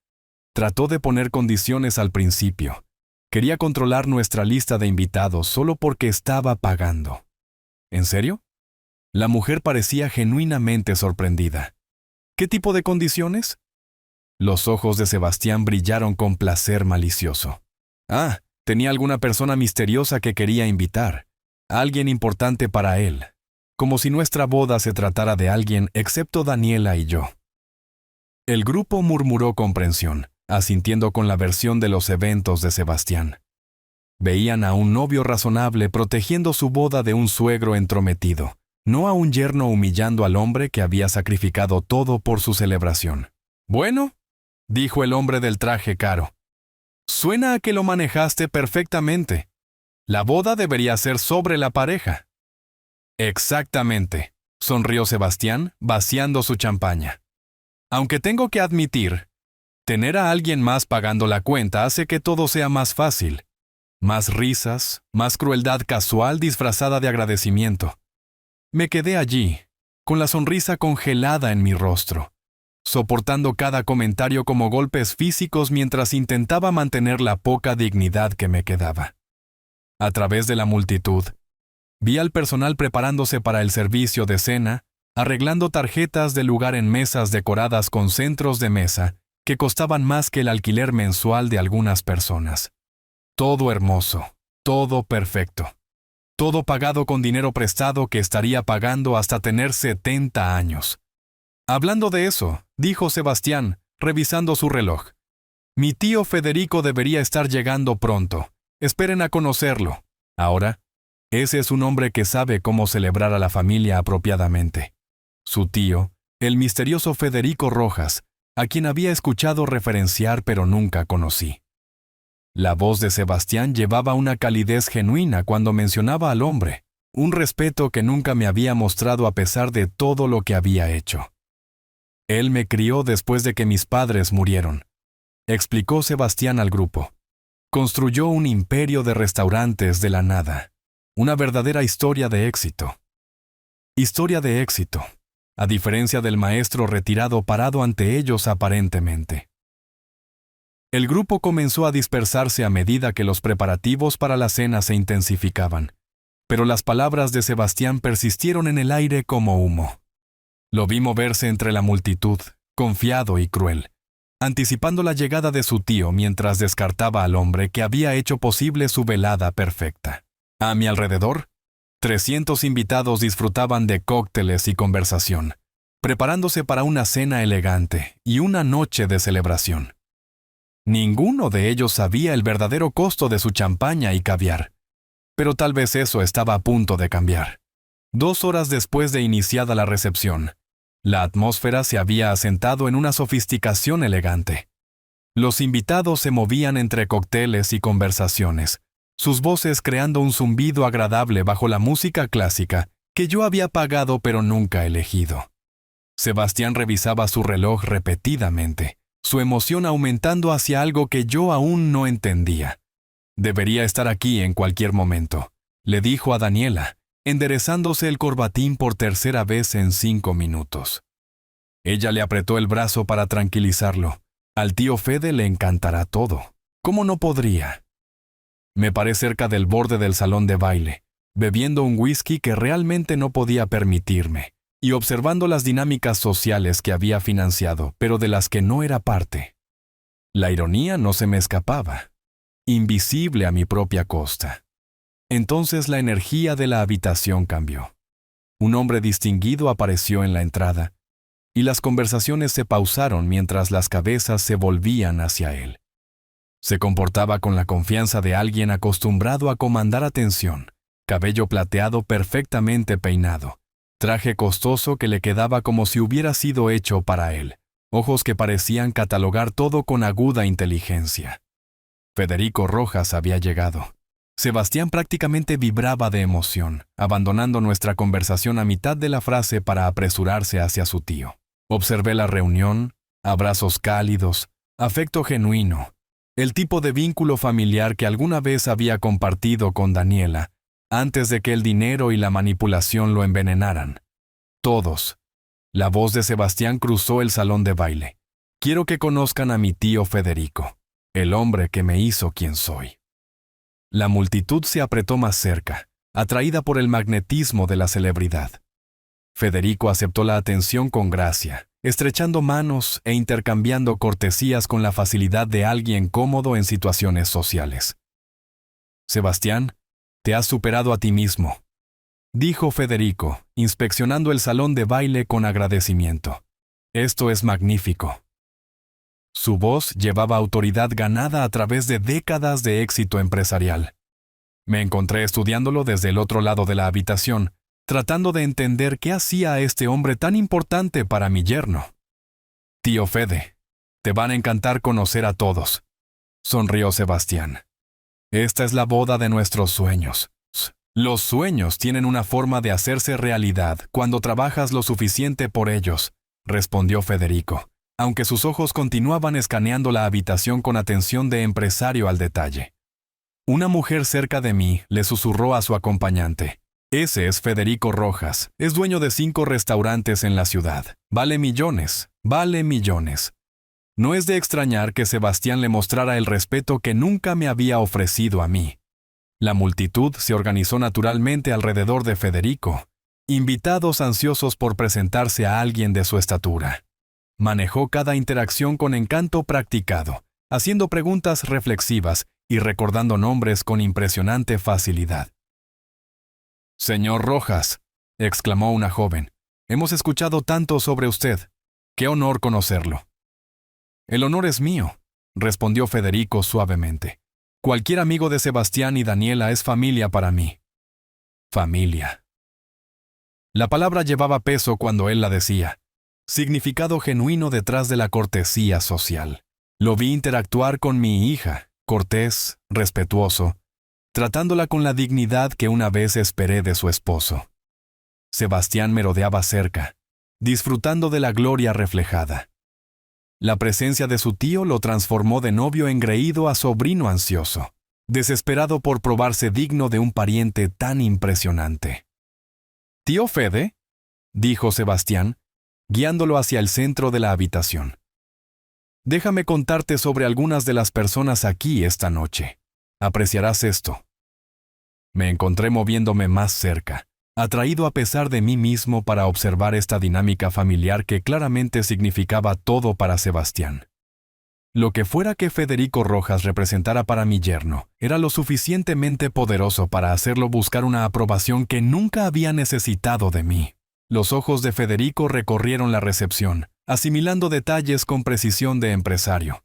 Trató de poner condiciones al principio. Quería controlar nuestra lista de invitados solo porque estaba pagando. ¿En serio? La mujer parecía genuinamente sorprendida. ¿Qué tipo de condiciones? Los ojos de Sebastián brillaron con placer malicioso. Ah, tenía alguna persona misteriosa que quería invitar. Alguien importante para él, como si nuestra boda se tratara de alguien excepto Daniela y yo. El grupo murmuró comprensión, asintiendo con la versión de los eventos de Sebastián. Veían a un novio razonable protegiendo su boda de un suegro entrometido, no a un yerno humillando al hombre que había sacrificado todo por su celebración. «Bueno», dijo el hombre del traje caro, «suena a que lo manejaste perfectamente. La boda debería ser sobre la pareja». «Exactamente», sonrió Sebastián, vaciando su champaña. «Aunque tengo que admitir, tener a alguien más pagando la cuenta hace que todo sea más fácil. Más risas, más crueldad casual disfrazada de agradecimiento». Me quedé allí, con la sonrisa congelada en mi rostro, soportando cada comentario como golpes físicos mientras intentaba mantener la poca dignidad que me quedaba. A través de la multitud, vi al personal preparándose para el servicio de cena, arreglando tarjetas de lugar en mesas decoradas con centros de mesa que costaban más que el alquiler mensual de algunas personas. Todo hermoso, todo perfecto. Todo pagado con dinero prestado que estaría pagando hasta tener 70 años. Hablando de eso, dijo Sebastián, revisando su reloj. Mi tío Federico debería estar llegando pronto. Esperen a conocerlo. Ahora, ese es un hombre que sabe cómo celebrar a la familia apropiadamente. Su tío, el misterioso Federico Rojas, a quien había escuchado referenciar pero nunca conocí. La voz de Sebastián llevaba una calidez genuina cuando mencionaba al hombre, un respeto que nunca me había mostrado a pesar de todo lo que había hecho. Él me crió después de que mis padres murieron, explicó Sebastián al grupo. Construyó un imperio de restaurantes de la nada, una verdadera historia de éxito. Historia de éxito, a diferencia del maestro retirado parado ante ellos aparentemente. El grupo comenzó a dispersarse a medida que los preparativos para la cena se intensificaban, pero las palabras de Sebastián persistieron en el aire como humo. Lo vi moverse entre la multitud, confiado y cruel, anticipando la llegada de su tío mientras descartaba al hombre que había hecho posible su velada perfecta. A mi alrededor, 300 invitados disfrutaban de cócteles y conversación, preparándose para una cena elegante y una noche de celebración. Ninguno de ellos sabía el verdadero costo de su champaña y caviar. Pero tal vez eso estaba a punto de cambiar. 2 horas después de iniciada la recepción, la atmósfera se había asentado en una sofisticación elegante. Los invitados se movían entre cócteles y conversaciones, sus voces creando un zumbido agradable bajo la música clásica que yo había pagado pero nunca elegido. Sebastián revisaba su reloj repetidamente, su emoción aumentando hacia algo que yo aún no entendía. «Debería estar aquí en cualquier momento», le dijo a Daniela, enderezándose el corbatín por tercera vez en 5 minutos. Ella le apretó el brazo para tranquilizarlo. Al tío Fede le encantará todo. ¿Cómo no podría? Me paré cerca del borde del salón de baile, bebiendo un whisky que realmente no podía permitirme, y observando las dinámicas sociales que había financiado, pero de las que no era parte. La ironía no se me escapaba, invisible a mi propia costa. Entonces la energía de la habitación cambió. Un hombre distinguido apareció en la entrada, y las conversaciones se pausaron mientras las cabezas se volvían hacia él. Se comportaba con la confianza de alguien acostumbrado a comandar atención, cabello plateado perfectamente peinado, traje costoso que le quedaba como si hubiera sido hecho para él, ojos que parecían catalogar todo con aguda inteligencia. Federico Rojas había llegado. Sebastián prácticamente vibraba de emoción, abandonando nuestra conversación a mitad de la frase para apresurarse hacia su tío. Observé la reunión, abrazos cálidos, afecto genuino, el tipo de vínculo familiar que alguna vez había compartido con Daniela, antes de que el dinero y la manipulación lo envenenaran. Todos. La voz de Sebastián cruzó el salón de baile. Quiero que conozcan a mi tío Federico, el hombre que me hizo quien soy. La multitud se apretó más cerca, atraída por el magnetismo de la celebridad. Federico aceptó la atención con gracia, estrechando manos e intercambiando cortesías con la facilidad de alguien cómodo en situaciones sociales. Sebastián, te has superado a ti mismo, dijo Federico, inspeccionando el salón de baile con agradecimiento. Esto es magnífico. Su voz llevaba autoridad ganada a través de décadas de éxito empresarial. Me encontré estudiándolo desde el otro lado de la habitación, tratando de entender qué hacía a este hombre tan importante para mi yerno. Tío Fede, te van a encantar conocer a todos, sonrió Sebastián. Esta es la boda de nuestros sueños. Los sueños tienen una forma de hacerse realidad cuando trabajas lo suficiente por ellos, respondió Federico, aunque sus ojos continuaban escaneando la habitación con atención de empresario al detalle. Una mujer cerca de mí le susurró a su acompañante. Ese es Federico Rojas, es dueño de 5 restaurantes en la ciudad. Vale millones, vale millones. No es de extrañar que Sebastián le mostrara el respeto que nunca me había ofrecido a mí. La multitud se organizó naturalmente alrededor de Federico, invitados ansiosos por presentarse a alguien de su estatura. Manejó cada interacción con encanto practicado, haciendo preguntas reflexivas y recordando nombres con impresionante facilidad. «Señor Rojas», exclamó una joven, «hemos escuchado tanto sobre usted. ¡Qué honor conocerlo!». «El honor es mío», respondió Federico suavemente. «Cualquier amigo de Sebastián y Daniela es familia para mí». Familia. La palabra llevaba peso cuando él la decía, significado genuino detrás de la cortesía social. Lo vi interactuar con mi hija, cortés, respetuoso, tratándola con la dignidad que una vez esperé de su esposo. Sebastián merodeaba cerca, disfrutando de la gloria reflejada. La presencia de su tío lo transformó de novio engreído a sobrino ansioso, desesperado por probarse digno de un pariente tan impresionante. «¿Tío Fede?», dijo Sebastián, guiándolo hacia el centro de la habitación. «Déjame contarte sobre algunas de las personas aquí esta noche. Apreciarás esto». Me encontré moviéndome más cerca, atraído a pesar de mí mismo para observar esta dinámica familiar que claramente significaba todo para Sebastián. Lo que fuera que Federico Rojas representara para mi yerno era lo suficientemente poderoso para hacerlo buscar una aprobación que nunca había necesitado de mí. Los ojos de Federico recorrieron la recepción, asimilando detalles con precisión de empresario.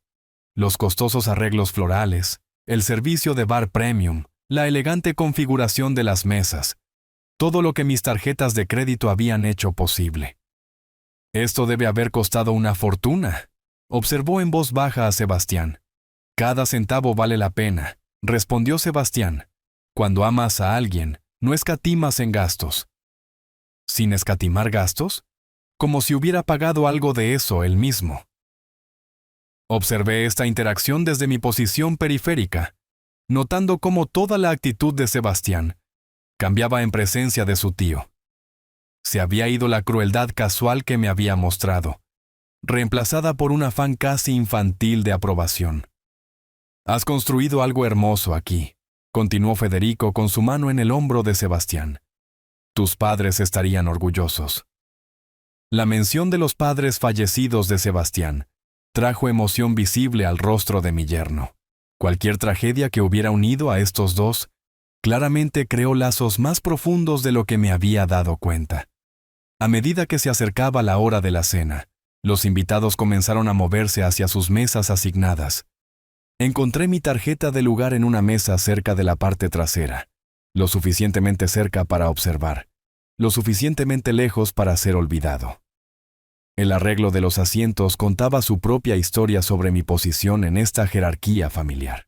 Los costosos arreglos florales, el servicio de bar premium, la elegante configuración de las mesas, todo lo que mis tarjetas de crédito habían hecho posible. «Esto debe haber costado una fortuna», observó en voz baja a Sebastián. «Cada centavo vale la pena», respondió Sebastián. «Cuando amas a alguien, no escatimas en gastos». ¿Sin escatimar gastos? Como si hubiera pagado algo de eso él mismo. Observé esta interacción desde mi posición periférica, notando cómo toda la actitud de Sebastián cambiaba en presencia de su tío. Se había ido la crueldad casual que me había mostrado, reemplazada por un afán casi infantil de aprobación. «Has construido algo hermoso aquí», continuó Federico con su mano en el hombro de Sebastián. «Tus padres estarían orgullosos». La mención de los padres fallecidos de Sebastián trajo emoción visible al rostro de mi yerno. Cualquier tragedia que hubiera unido a estos dos claramente creó lazos más profundos de lo que me había dado cuenta. A medida que se acercaba la hora de la cena, los invitados comenzaron a moverse hacia sus mesas asignadas. Encontré mi tarjeta de lugar en una mesa cerca de la parte trasera, lo suficientemente cerca para observar, lo suficientemente lejos para ser olvidado. El arreglo de los asientos contaba su propia historia sobre mi posición en esta jerarquía familiar.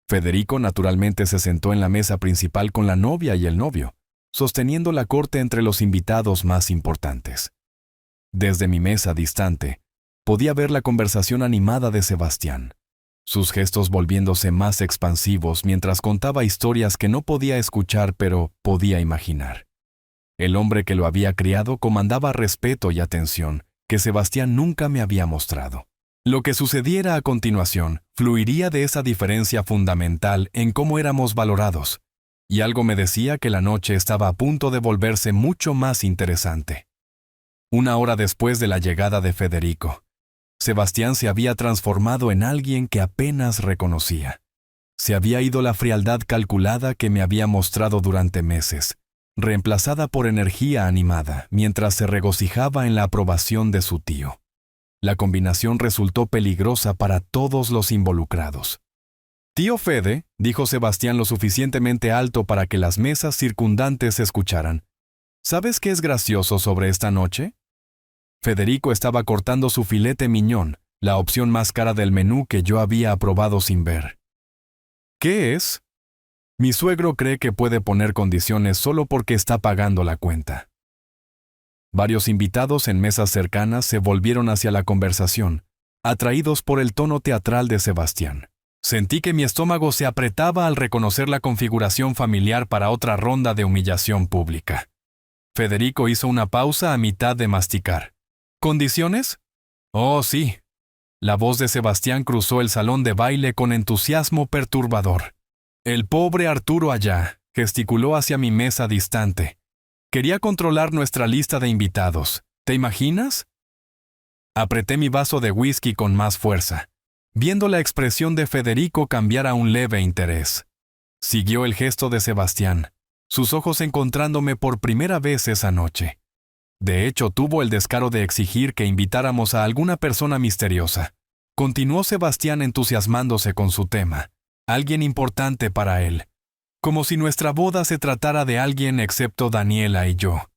Federico naturalmente se sentó en la mesa principal con la novia y el novio, sosteniendo la corte entre los invitados más importantes. Desde mi mesa distante, podía ver la conversación animada de Sebastián, sus gestos volviéndose más expansivos mientras contaba historias que no podía escuchar pero podía imaginar. El hombre que lo había criado comandaba respeto y atención que Sebastián nunca me había mostrado. Lo que sucediera a continuación fluiría de esa diferencia fundamental en cómo éramos valorados, y algo me decía que la noche estaba a punto de volverse mucho más interesante. Una hora después de la llegada de Federico, Sebastián se había transformado en alguien que apenas reconocía. Se había ido la frialdad calculada que me había mostrado durante meses, reemplazada por energía animada mientras se regocijaba en la aprobación de su tío. La combinación resultó peligrosa para todos los involucrados. «Tío Fede», dijo Sebastián lo suficientemente alto para que las mesas circundantes escucharan, «¿sabes qué es gracioso sobre esta noche?» Federico estaba cortando su filete miñón, la opción más cara del menú que yo había aprobado sin ver. «¿Qué es?» «Mi suegro cree que puede poner condiciones solo porque está pagando la cuenta». Varios invitados en mesas cercanas se volvieron hacia la conversación, atraídos por el tono teatral de Sebastián. Sentí que mi estómago se apretaba al reconocer la configuración familiar para otra ronda de humillación pública. Federico hizo una pausa a mitad de masticar. ¿Condiciones? Oh, sí. La voz de Sebastián cruzó el salón de baile con entusiasmo perturbador. El pobre Arturo allá gesticuló hacia mi mesa distante. Quería controlar nuestra lista de invitados. ¿Te imaginas? Apreté mi vaso de whisky con más fuerza, viendo la expresión de Federico cambiar a un leve interés. Siguió el gesto de Sebastián, sus ojos encontrándome por primera vez esa noche. De hecho, tuvo el descaro de exigir que invitáramos a alguna persona misteriosa. Continuó Sebastián entusiasmándose con su tema, alguien importante para él, como si nuestra boda se tratara de alguien excepto Daniela y yo.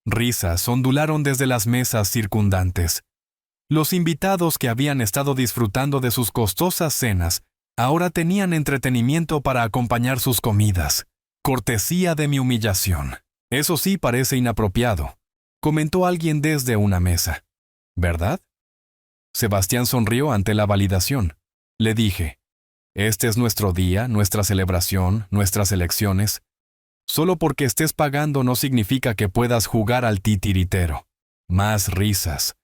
Risas ondularon desde las mesas circundantes. Los invitados que habían estado disfrutando de sus costosas cenas ahora tenían entretenimiento para acompañar sus comidas. Cortesía de mi humillación. Eso sí parece inapropiado, comentó alguien desde una mesa. ¿Verdad? Sebastián sonrió ante la validación. Le dije, este es nuestro día, nuestra celebración, nuestras elecciones. Solo porque estés pagando no significa que puedas jugar al titiritero. Más risas.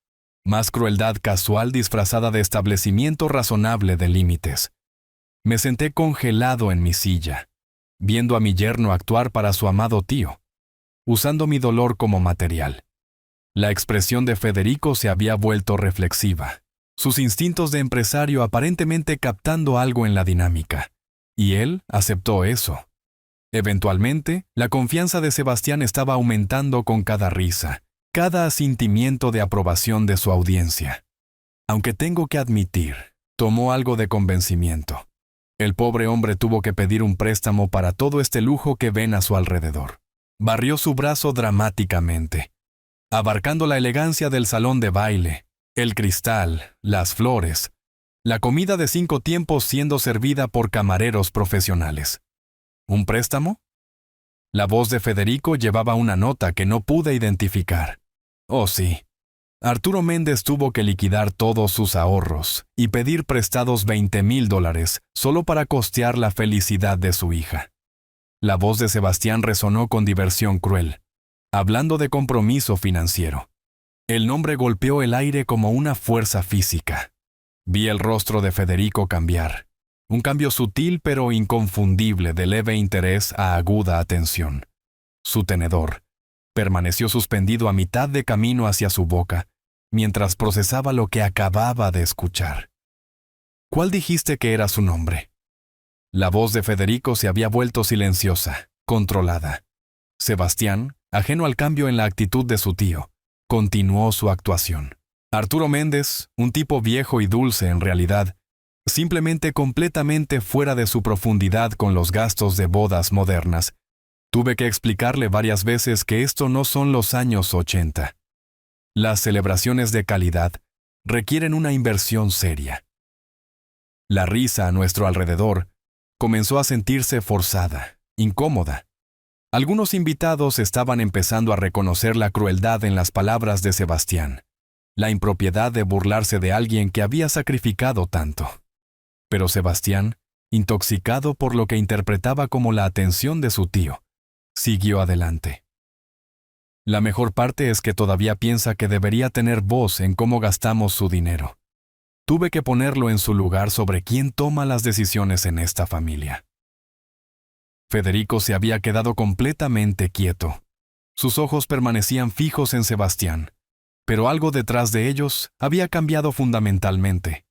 Más crueldad casual disfrazada de establecimiento razonable de límites. Me senté congelado en mi silla, viendo a mi yerno actuar para su amado tío, usando mi dolor como material. La expresión de Federico se había vuelto reflexiva, sus instintos de empresario aparentemente captando algo en la dinámica, y él aceptó eso. Eventualmente, la confianza de Sebastián estaba aumentando con cada risa, cada asentimiento de aprobación de su audiencia. Aunque tengo que admitir, tomó algo de convencimiento. El pobre hombre tuvo que pedir un préstamo para todo este lujo que ven a su alrededor. Barrió su brazo dramáticamente, abarcando la elegancia del salón de baile, el cristal, las flores, la comida de 5 tiempos siendo servida por camareros profesionales. ¿Un préstamo? La voz de Federico llevaba una nota que no pude identificar. Oh, sí. Arturo Méndez tuvo que liquidar todos sus ahorros y pedir prestados $20,000 solo para costear la felicidad de su hija. La voz de Sebastián resonó con diversión cruel, hablando de compromiso financiero. El nombre golpeó el aire como una fuerza física. Vi el rostro de Federico cambiar. Un cambio sutil pero inconfundible de leve interés a aguda atención. Su tenedor permaneció suspendido a mitad de camino hacia su boca, mientras procesaba lo que acababa de escuchar. ¿Cuál dijiste que era su nombre? La voz de Federico se había vuelto silenciosa, controlada. Sebastián, ajeno al cambio en la actitud de su tío, continuó su actuación. Arturo Méndez, un tipo viejo y dulce en realidad, simplemente completamente fuera de su profundidad con los gastos de bodas modernas. Tuve que explicarle varias veces que esto no son los años 80. Las celebraciones de calidad requieren una inversión seria. La risa a nuestro alrededor comenzó a sentirse forzada, incómoda. Algunos invitados estaban empezando a reconocer la crueldad en las palabras de Sebastián, la impropiedad de burlarse de alguien que había sacrificado tanto. Pero Sebastián, intoxicado por lo que interpretaba como la atención de su tío, siguió adelante. La mejor parte es que todavía piensa que debería tener voz en cómo gastamos su dinero. Tuve que ponerlo en su lugar sobre quién toma las decisiones en esta familia. Federico se había quedado completamente quieto. Sus ojos permanecían fijos en Sebastián, pero algo detrás de ellos había cambiado fundamentalmente.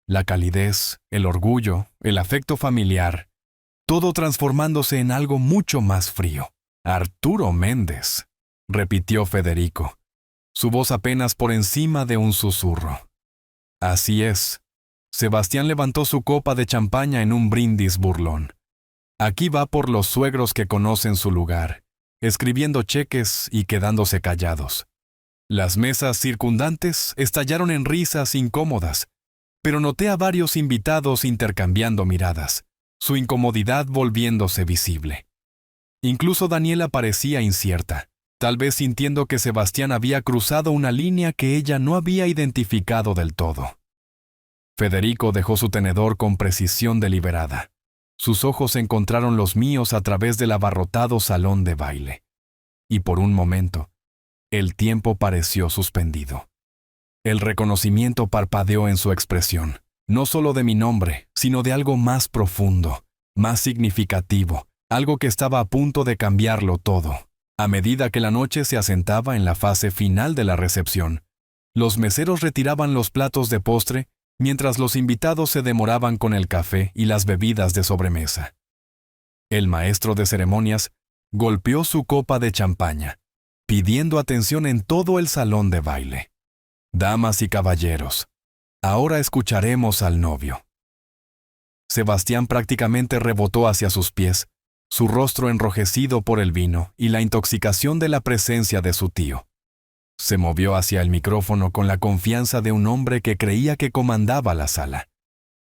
La calidez, el orgullo, el afecto familiar, todo transformándose en algo mucho más frío. Arturo Méndez, repitió Federico. su voz apenas por encima de un susurro. Así es. Sebastián levantó su copa de champaña en un brindis burlón. Aquí va por los suegros que conocen su lugar, escribiendo cheques y quedándose callados. Las mesas circundantes estallaron en risas incómodas, pero noté a varios invitados intercambiando miradas, su incomodidad volviéndose visible. Incluso Daniela parecía incierta, tal vez sintiendo que Sebastián había cruzado una línea que ella no había identificado del todo. Federico dejó su tenedor con precisión deliberada. Sus ojos encontraron los míos a través del abarrotado salón de baile. Y por un momento, el tiempo pareció suspendido. El reconocimiento parpadeó en su expresión, no solo de mi nombre, sino de algo más profundo, más significativo, algo que estaba a punto de cambiarlo todo. A medida que la noche se asentaba en la fase final de la recepción, los meseros retiraban los platos de postre mientras los invitados se demoraban con el café y las bebidas de sobremesa. El maestro de ceremonias golpeó su copa de champaña, pidiendo atención en todo el salón de baile. Damas y caballeros, ahora escucharemos al novio. Sebastián prácticamente rebotó hacia sus pies, su rostro enrojecido por el vino y la intoxicación de la presencia de su tío. Se movió hacia el micrófono con la confianza de un hombre que creía que comandaba la sala,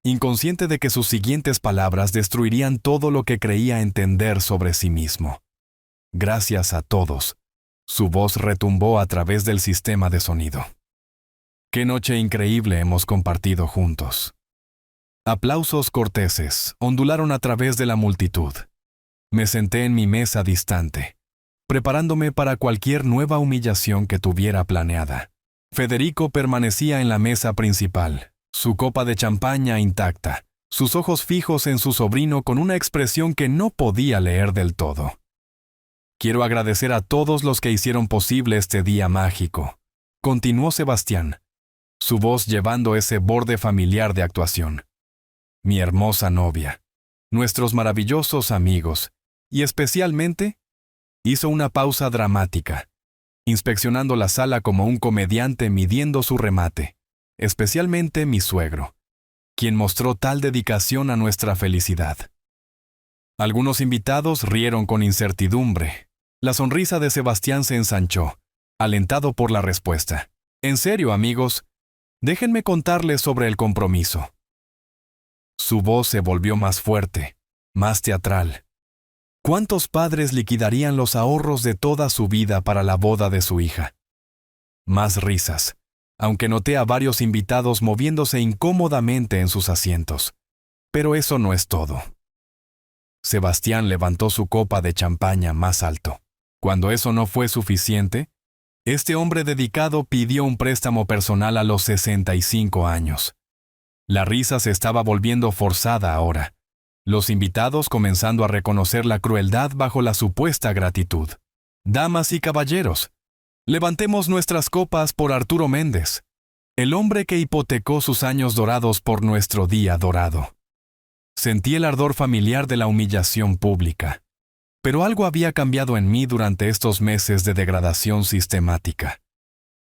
inconsciente de que sus siguientes palabras destruirían todo lo que creía entender sobre sí mismo. Gracias a todos. Su voz retumbó a través del sistema de sonido. Qué noche increíble hemos compartido juntos. Aplausos corteses ondularon a través de la multitud. Me senté en mi mesa distante, preparándome para cualquier nueva humillación que tuviera planeada. Federico permanecía en la mesa principal, su copa de champaña intacta, sus ojos fijos en su sobrino con una expresión que no podía leer del todo. Quiero agradecer a todos los que hicieron posible este día mágico, continuó Sebastián, su voz llevando ese borde familiar de actuación. Mi hermosa novia, nuestros maravillosos amigos, y especialmente, hizo una pausa dramática, inspeccionando la sala como un comediante midiendo su remate, especialmente mi suegro, quien mostró tal dedicación a nuestra felicidad. Algunos invitados rieron con incertidumbre. La sonrisa de Sebastián se ensanchó, alentado por la respuesta. En serio, amigos, déjenme contarles sobre el compromiso. Su voz se volvió más fuerte, más teatral. ¿Cuántos padres liquidarían los ahorros de toda su vida para la boda de su hija? Más risas, aunque noté a varios invitados moviéndose incómodamente en sus asientos. Pero eso no es todo. Sebastián levantó su copa de champaña más alto. Cuando eso no fue suficiente, este hombre dedicado pidió un préstamo personal a los 65 años. La risa se estaba volviendo forzada ahora, los invitados comenzando a reconocer la crueldad bajo la supuesta gratitud. Damas y caballeros, levantemos nuestras copas por Arturo Méndez, el hombre que hipotecó sus años dorados por nuestro día dorado. Sentí el ardor familiar de la humillación pública, pero algo había cambiado en mí durante estos meses de degradación sistemática.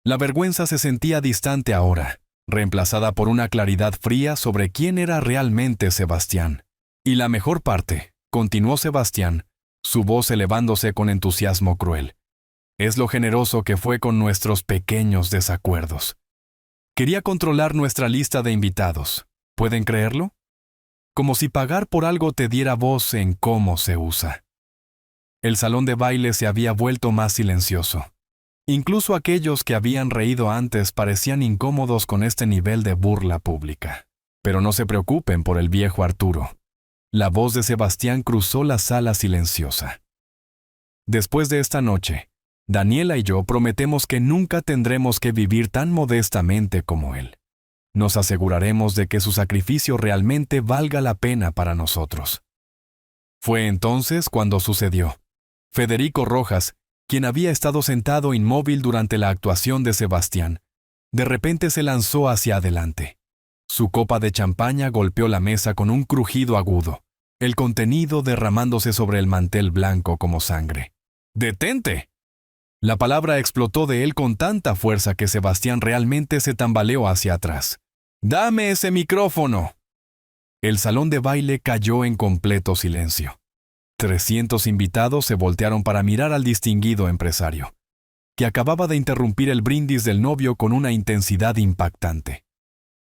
La vergüenza se sentía distante ahora, reemplazada por una claridad fría sobre quién era realmente Sebastián. Y la mejor parte, continuó Sebastián, su voz elevándose con entusiasmo cruel, es lo generoso que fue con nuestros pequeños desacuerdos. Quería controlar nuestra lista de invitados. ¿Pueden creerlo? Como si pagar por algo te diera voz en cómo se usa. El salón de baile se había vuelto más silencioso. Incluso aquellos que habían reído antes parecían incómodos con este nivel de burla pública. Pero no se preocupen por el viejo Arturo. La voz de Sebastián cruzó la sala silenciosa. Después de esta noche, Daniela y yo prometemos que nunca tendremos que vivir tan modestamente como él. Nos aseguraremos de que su sacrificio realmente valga la pena para nosotros. Fue entonces cuando sucedió. Federico Rojas, quien había estado sentado inmóvil durante la actuación de Sebastián, de repente se lanzó hacia adelante. Su copa de champaña golpeó la mesa con un crujido agudo, el contenido derramándose sobre el mantel blanco como sangre. ¡Detente!, La palabra explotó de él con tanta fuerza que Sebastián realmente se tambaleó hacia atrás. ¡Dame ese micrófono! El salón de baile cayó en completo silencio. 300 invitados se voltearon para mirar al distinguido empresario, que acababa de interrumpir el brindis del novio con una intensidad impactante.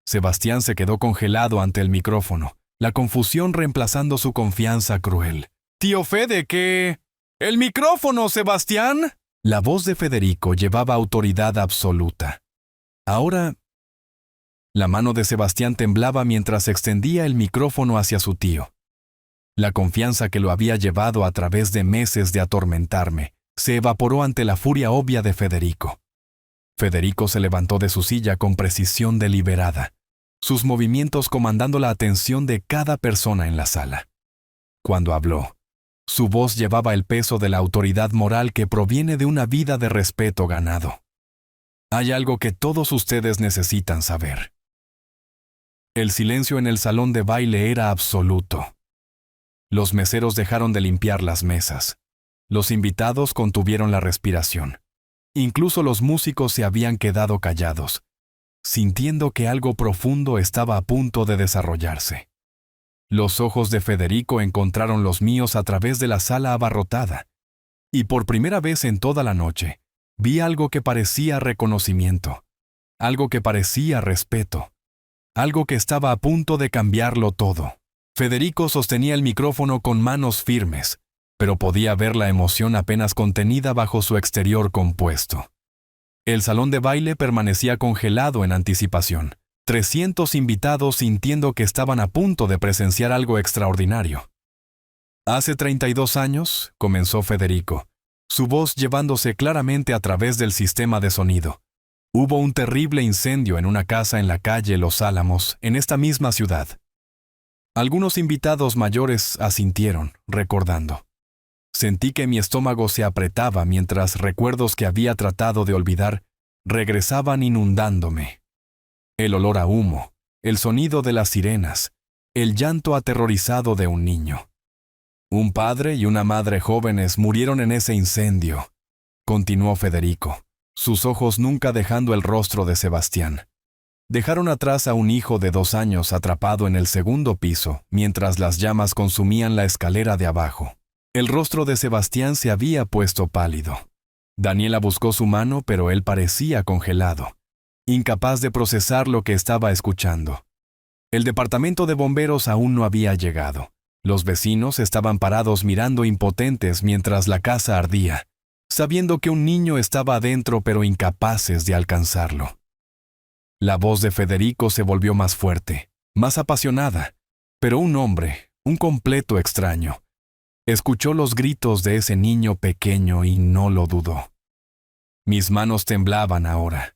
Sebastián se quedó congelado ante el micrófono, la confusión reemplazando su confianza cruel. «Tío Fede, ¿qué? ¡El micrófono, Sebastián!» La voz de Federico llevaba autoridad absoluta. Ahora, la mano de Sebastián temblaba mientras extendía el micrófono hacia su tío. La confianza que lo había llevado a través de meses de atormentarme se evaporó ante la furia obvia de Federico. Federico se levantó de su silla con precisión deliberada, sus movimientos comandando la atención de cada persona en la sala. Cuando habló, su voz llevaba el peso de la autoridad moral que proviene de una vida de respeto ganado. Hay algo que todos ustedes necesitan saber. El silencio en el salón de baile era absoluto. Los meseros dejaron de limpiar las mesas. Los invitados contuvieron la respiración. Incluso los músicos se habían quedado callados, sintiendo que algo profundo estaba a punto de desarrollarse. Los ojos de Federico encontraron los míos a través de la sala abarrotada, y por primera vez en toda la noche, vi algo que parecía reconocimiento, algo que parecía respeto, algo que estaba a punto de cambiarlo todo. Federico sostenía el micrófono con manos firmes, pero podía ver la emoción apenas contenida bajo su exterior compuesto. El salón de baile permanecía congelado en anticipación. 300 invitados sintiendo que estaban a punto de presenciar algo extraordinario. Hace 32 años, comenzó Federico, su voz llevándose claramente a través del sistema de sonido. Hubo un terrible incendio en una casa en la calle Los Álamos, en esta misma ciudad. Algunos invitados mayores asintieron, recordando. Sentí que mi estómago se apretaba mientras recuerdos que había tratado de olvidar regresaban inundándome. El olor a humo, el sonido de las sirenas, el llanto aterrorizado de un niño. Un padre y una madre jóvenes murieron en ese incendio, continuó Federico, sus ojos nunca dejando el rostro de Sebastián. Dejaron atrás a un hijo de 2 años atrapado en el segundo piso, mientras las llamas consumían la escalera de abajo. El rostro de Sebastián se había puesto pálido. Daniela buscó su mano, pero él parecía congelado, incapaz de procesar lo que estaba escuchando. El departamento de bomberos aún no había llegado. Los vecinos estaban parados mirando impotentes mientras la casa ardía, sabiendo que un niño estaba adentro pero incapaces de alcanzarlo. La voz de Federico se volvió más fuerte, más apasionada, pero un hombre, un completo extraño, escuchó los gritos de ese niño pequeño y no lo dudó. Mis manos temblaban ahora.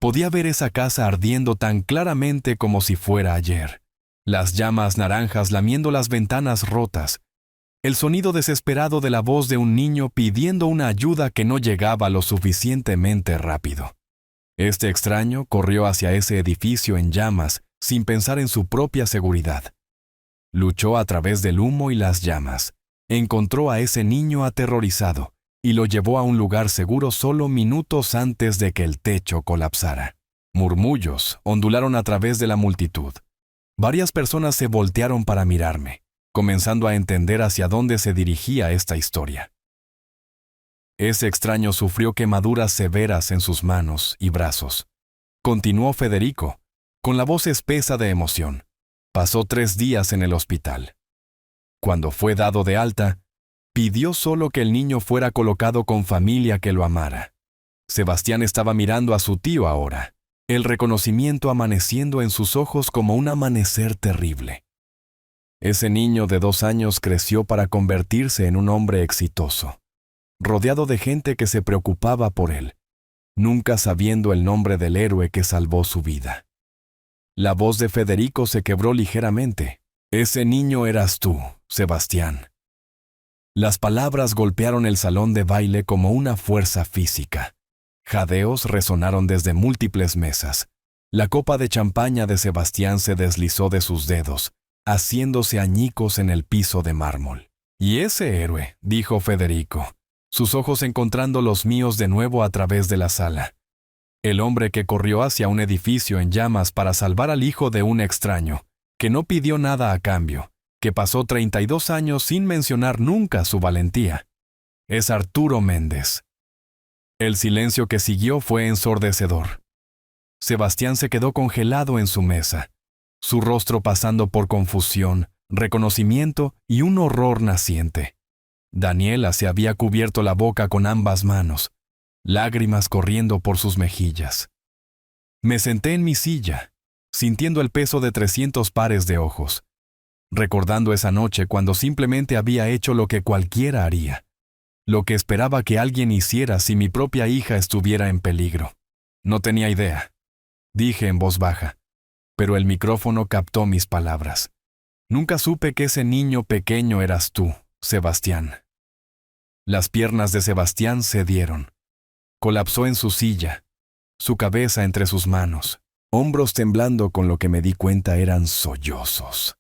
Podía ver esa casa ardiendo tan claramente como si fuera ayer. Las llamas naranjas lamiendo las ventanas rotas. El sonido desesperado de la voz de un niño pidiendo una ayuda que no llegaba lo suficientemente rápido. Este extraño corrió hacia ese edificio en llamas sin pensar en su propia seguridad. Luchó a través del humo y las llamas. Encontró a ese niño aterrorizado y lo llevó a un lugar seguro solo minutos antes de que el techo colapsara. Murmullos ondularon a través de la multitud. Varias personas se voltearon para mirarme, comenzando a entender hacia dónde se dirigía esta historia. Ese extraño sufrió quemaduras severas en sus manos y brazos. Continuó Federico, con la voz espesa de emoción. Pasó 3 días en el hospital. Cuando fue dado de alta, pidió solo que el niño fuera colocado con familia que lo amara. Sebastián estaba mirando a su tío ahora, el reconocimiento amaneciendo en sus ojos como un amanecer terrible. Ese niño de 2 años creció para convertirse en un hombre exitoso, rodeado de gente que se preocupaba por él, nunca sabiendo el nombre del héroe que salvó su vida. La voz de Federico se quebró ligeramente. Ese niño eras tú, Sebastián. Las palabras golpearon el salón de baile como una fuerza física. Jadeos resonaron desde múltiples mesas. La copa de champaña de Sebastián se deslizó de sus dedos, haciéndose añicos en el piso de mármol. «Y ese héroe», dijo Federico, sus ojos encontrando los míos de nuevo a través de la sala. El hombre que corrió hacia un edificio en llamas para salvar al hijo de un extraño, que no pidió nada a cambio, que pasó 32 años sin mencionar nunca su valentía. Es Arturo Méndez. El silencio que siguió fue ensordecedor. Sebastián se quedó congelado en su mesa, su rostro pasando por confusión, reconocimiento y un horror naciente. Daniela se había cubierto la boca con ambas manos, lágrimas corriendo por sus mejillas. Me senté en mi silla, sintiendo el peso de 300 pares de ojos, recordando esa noche cuando simplemente había hecho lo que cualquiera haría, lo que esperaba que alguien hiciera si mi propia hija estuviera en peligro. No tenía idea, dije en voz baja, pero el micrófono captó mis palabras. Nunca supe que ese niño pequeño eras tú, Sebastián. Las piernas de Sebastián cedieron. Colapsó en su silla, su cabeza entre sus manos, hombros temblando con lo que me di cuenta eran sollozos.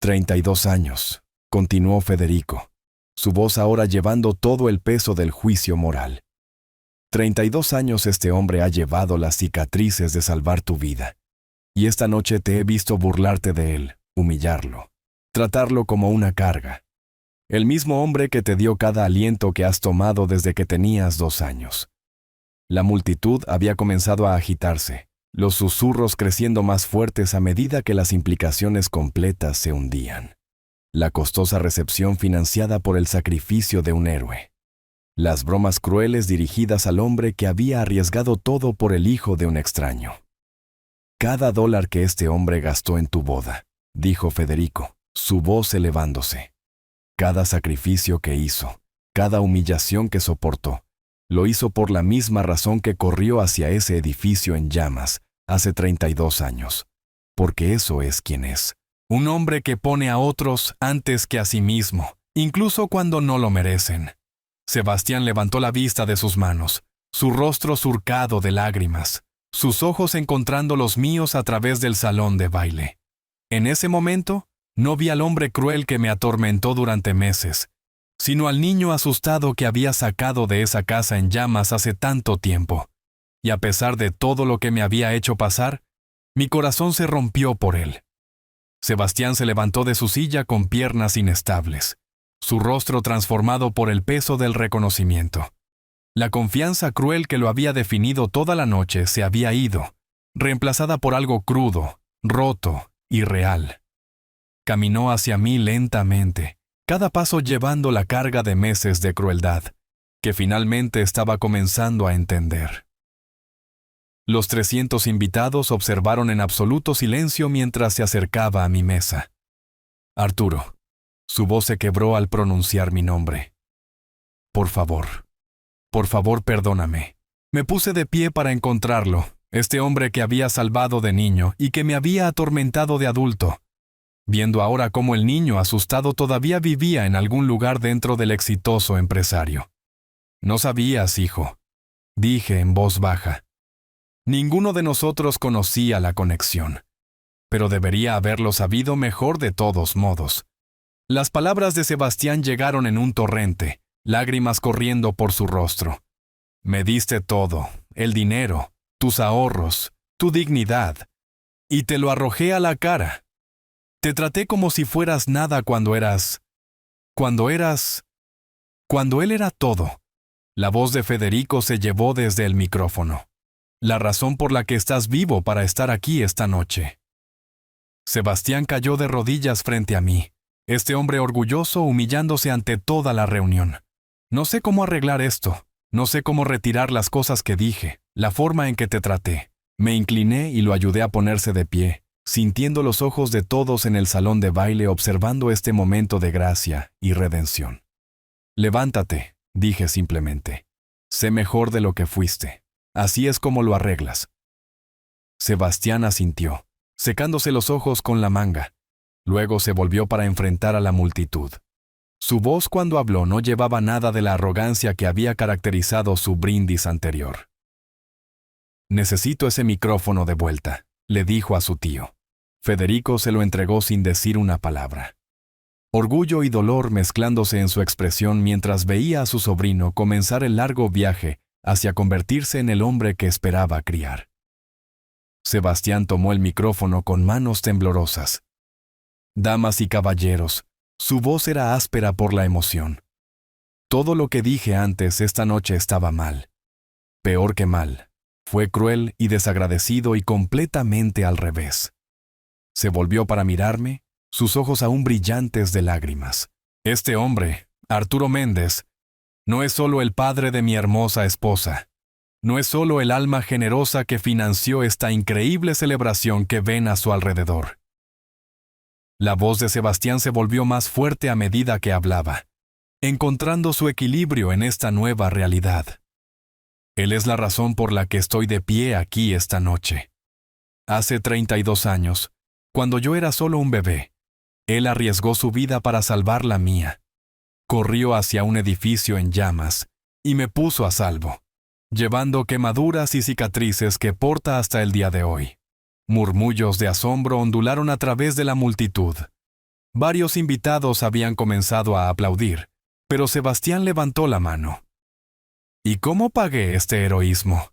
32 años, continuó Federico, su voz ahora llevando todo el peso del juicio moral. 32 años este hombre ha llevado las cicatrices de salvar tu vida. Y esta noche te he visto burlarte de él, humillarlo, tratarlo como una carga. El mismo hombre que te dio cada aliento que has tomado desde que tenías 2 años. La multitud había comenzado a agitarse, los susurros creciendo más fuertes a medida que las implicaciones completas se hundían. La costosa recepción financiada por el sacrificio de un héroe. Las bromas crueles dirigidas al hombre que había arriesgado todo por el hijo de un extraño. Cada dólar que este hombre gastó en tu boda, dijo Federico, su voz elevándose. Cada sacrificio que hizo, cada humillación que soportó, lo hizo por la misma razón que corrió hacia ese edificio en llamas hace 32 años. Porque eso es quien es. Un hombre que pone a otros antes que a sí mismo, incluso cuando no lo merecen. Sebastián levantó la vista de sus manos, su rostro surcado de lágrimas, sus ojos encontrando los míos a través del salón de baile. En ese momento, no vi al hombre cruel que me atormentó durante meses, sino al niño asustado que había sacado de esa casa en llamas hace tanto tiempo. Y a pesar de todo lo que me había hecho pasar, mi corazón se rompió por él. Sebastián se levantó de su silla con piernas inestables, su rostro transformado por el peso del reconocimiento. La confianza cruel que lo había definido toda la noche se había ido, reemplazada por algo crudo, roto y real. Caminó hacia mí lentamente, cada paso llevando la carga de meses de crueldad, que finalmente estaba comenzando a entender. Los 300 invitados observaron en absoluto silencio mientras se acercaba a mi mesa. Arturo. Su voz se quebró al pronunciar mi nombre. Por favor, perdóname. Me puse de pie para encontrarlo, este hombre que había salvado de niño y que me había atormentado de adulto. Viendo ahora cómo el niño asustado todavía vivía en algún lugar dentro del exitoso empresario. No sabías, hijo, dije en voz baja. Ninguno de nosotros conocía la conexión, pero debería haberlo sabido mejor de todos modos. Las palabras de Sebastián llegaron en un torrente, lágrimas corriendo por su rostro. Me diste todo, el dinero, tus ahorros, tu dignidad, y te lo arrojé a la cara. Te traté como si fueras nada cuando él era todo. La voz de Federico se llevó desde el micrófono. La razón por la que estás vivo para estar aquí esta noche. Sebastián cayó de rodillas frente a mí, este hombre orgulloso humillándose ante toda la reunión. No sé cómo arreglar esto, no sé cómo retirar las cosas que dije, la forma en que te traté. Me incliné y lo ayudé a ponerse de pie, sintiendo los ojos de todos en el salón de baile observando este momento de gracia y redención. Levántate, dije simplemente. Sé mejor de lo que fuiste. Así es como lo arreglas. Sebastián asintió, secándose los ojos con la manga. Luego se volvió para enfrentar a la multitud. Su voz cuando habló no llevaba nada de la arrogancia que había caracterizado su brindis anterior. Necesito ese micrófono de vuelta, le dijo a su tío. Federico se lo entregó sin decir una palabra. orgullo y dolor mezclándose en su expresión mientras veía a su sobrino comenzar el largo viaje hacia convertirse en el hombre que esperaba criar. Sebastián tomó el micrófono con manos temblorosas. Damas y caballeros, su voz era áspera por la emoción. Todo lo que dije antes esta noche estaba mal. Peor que mal. Fue cruel y desagradecido y completamente al revés. Se volvió para mirarme, sus ojos aún brillantes de lágrimas. Este hombre, Arturo Méndez, no es solo el padre de mi hermosa esposa. No es solo el alma generosa que financió esta increíble celebración que ven a su alrededor. La voz de Sebastián se volvió más fuerte a medida que hablaba, encontrando su equilibrio en esta nueva realidad. Él es la razón por la que estoy de pie aquí esta noche. Hace 32 años, cuando yo era solo un bebé, él arriesgó su vida para salvar la mía. Corrió hacia un edificio en llamas y me puso a salvo, llevando quemaduras y cicatrices que porta hasta el día de hoy. Murmullos de asombro ondularon a través de la multitud. Varios invitados habían comenzado a aplaudir, pero Sebastián levantó la mano. ¿Y cómo pagué este heroísmo?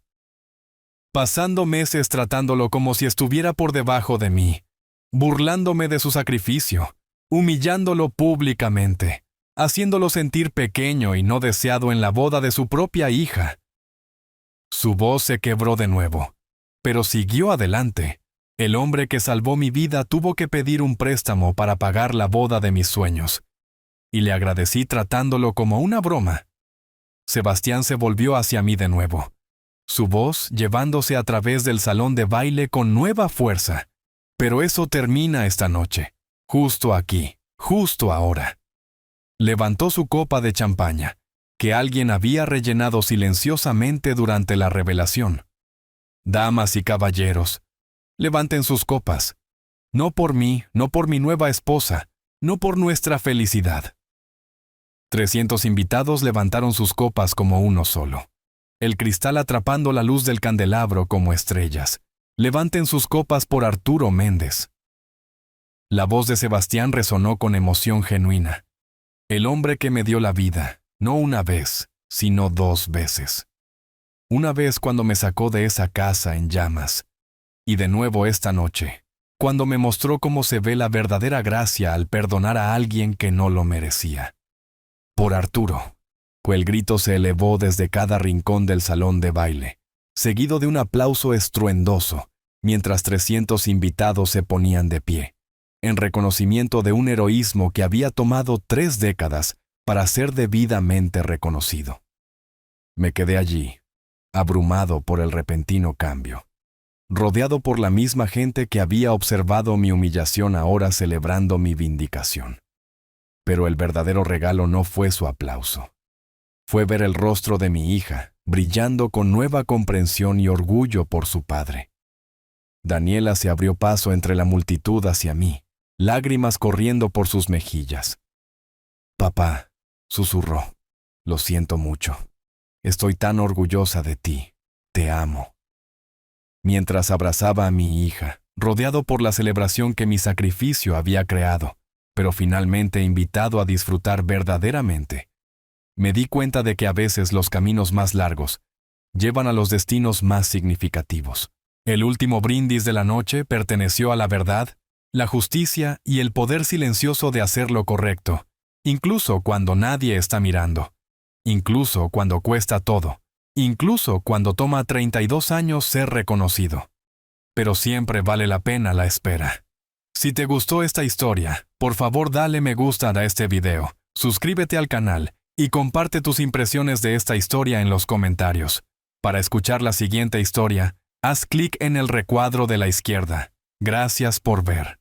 Pasando meses tratándolo como si estuviera por debajo de mí, burlándome de su sacrificio, humillándolo públicamente, haciéndolo sentir pequeño y no deseado en la boda de su propia hija. Su voz se quebró de nuevo, pero siguió adelante. El hombre que salvó mi vida tuvo que pedir un préstamo para pagar la boda de mis sueños, y le agradecí tratándolo como una broma. Sebastián se volvió hacia mí de nuevo, su voz llevándose a través del salón de baile con nueva fuerza. Pero eso termina esta noche, justo aquí, justo ahora. Levantó su copa de champaña, que alguien había rellenado silenciosamente durante la revelación. Damas y caballeros, levanten sus copas. No por mí, no por mi nueva esposa, no por nuestra felicidad. 300 invitados levantaron sus copas como uno solo, el cristal atrapando la luz del candelabro como estrellas. Levanten sus copas por Arturo Méndez. La voz de Sebastián resonó con emoción genuina. El hombre que me dio la vida, no una vez, sino 2 veces. Una vez cuando me sacó de esa casa en llamas, y de nuevo esta noche, cuando me mostró cómo se ve la verdadera gracia al perdonar a alguien que no lo merecía. Por Arturo. El grito se elevó desde cada rincón del salón de baile, seguido de un aplauso estruendoso, mientras 300 invitados se ponían de pie, en reconocimiento de un heroísmo que había tomado 3 décadas para ser debidamente reconocido. Me quedé allí, abrumado por el repentino cambio, rodeado por la misma gente que había observado mi humillación ahora celebrando mi vindicación. Pero el verdadero regalo no fue su aplauso. Fue ver el rostro de mi hija, brillando con nueva comprensión y orgullo por su padre. Daniela se abrió paso entre la multitud hacia mí, lágrimas corriendo por sus mejillas. «Papá», susurró, «lo siento mucho. Estoy tan orgullosa de ti. Te amo». Mientras abrazaba a mi hija, rodeado por la celebración que mi sacrificio había creado, pero finalmente invitado a disfrutar verdaderamente, me di cuenta de que a veces los caminos más largos llevan a los destinos más significativos. El último brindis de la noche perteneció a la verdad, la justicia y el poder silencioso de hacer lo correcto, incluso cuando nadie está mirando, incluso cuando cuesta todo, incluso cuando toma 32 años ser reconocido. Pero siempre vale la pena la espera. Si te gustó esta historia, por favor dale me gusta a este video, suscríbete al canal y comparte tus impresiones de esta historia en los comentarios. Para escuchar la siguiente historia, haz clic en el recuadro de la izquierda. Gracias por ver.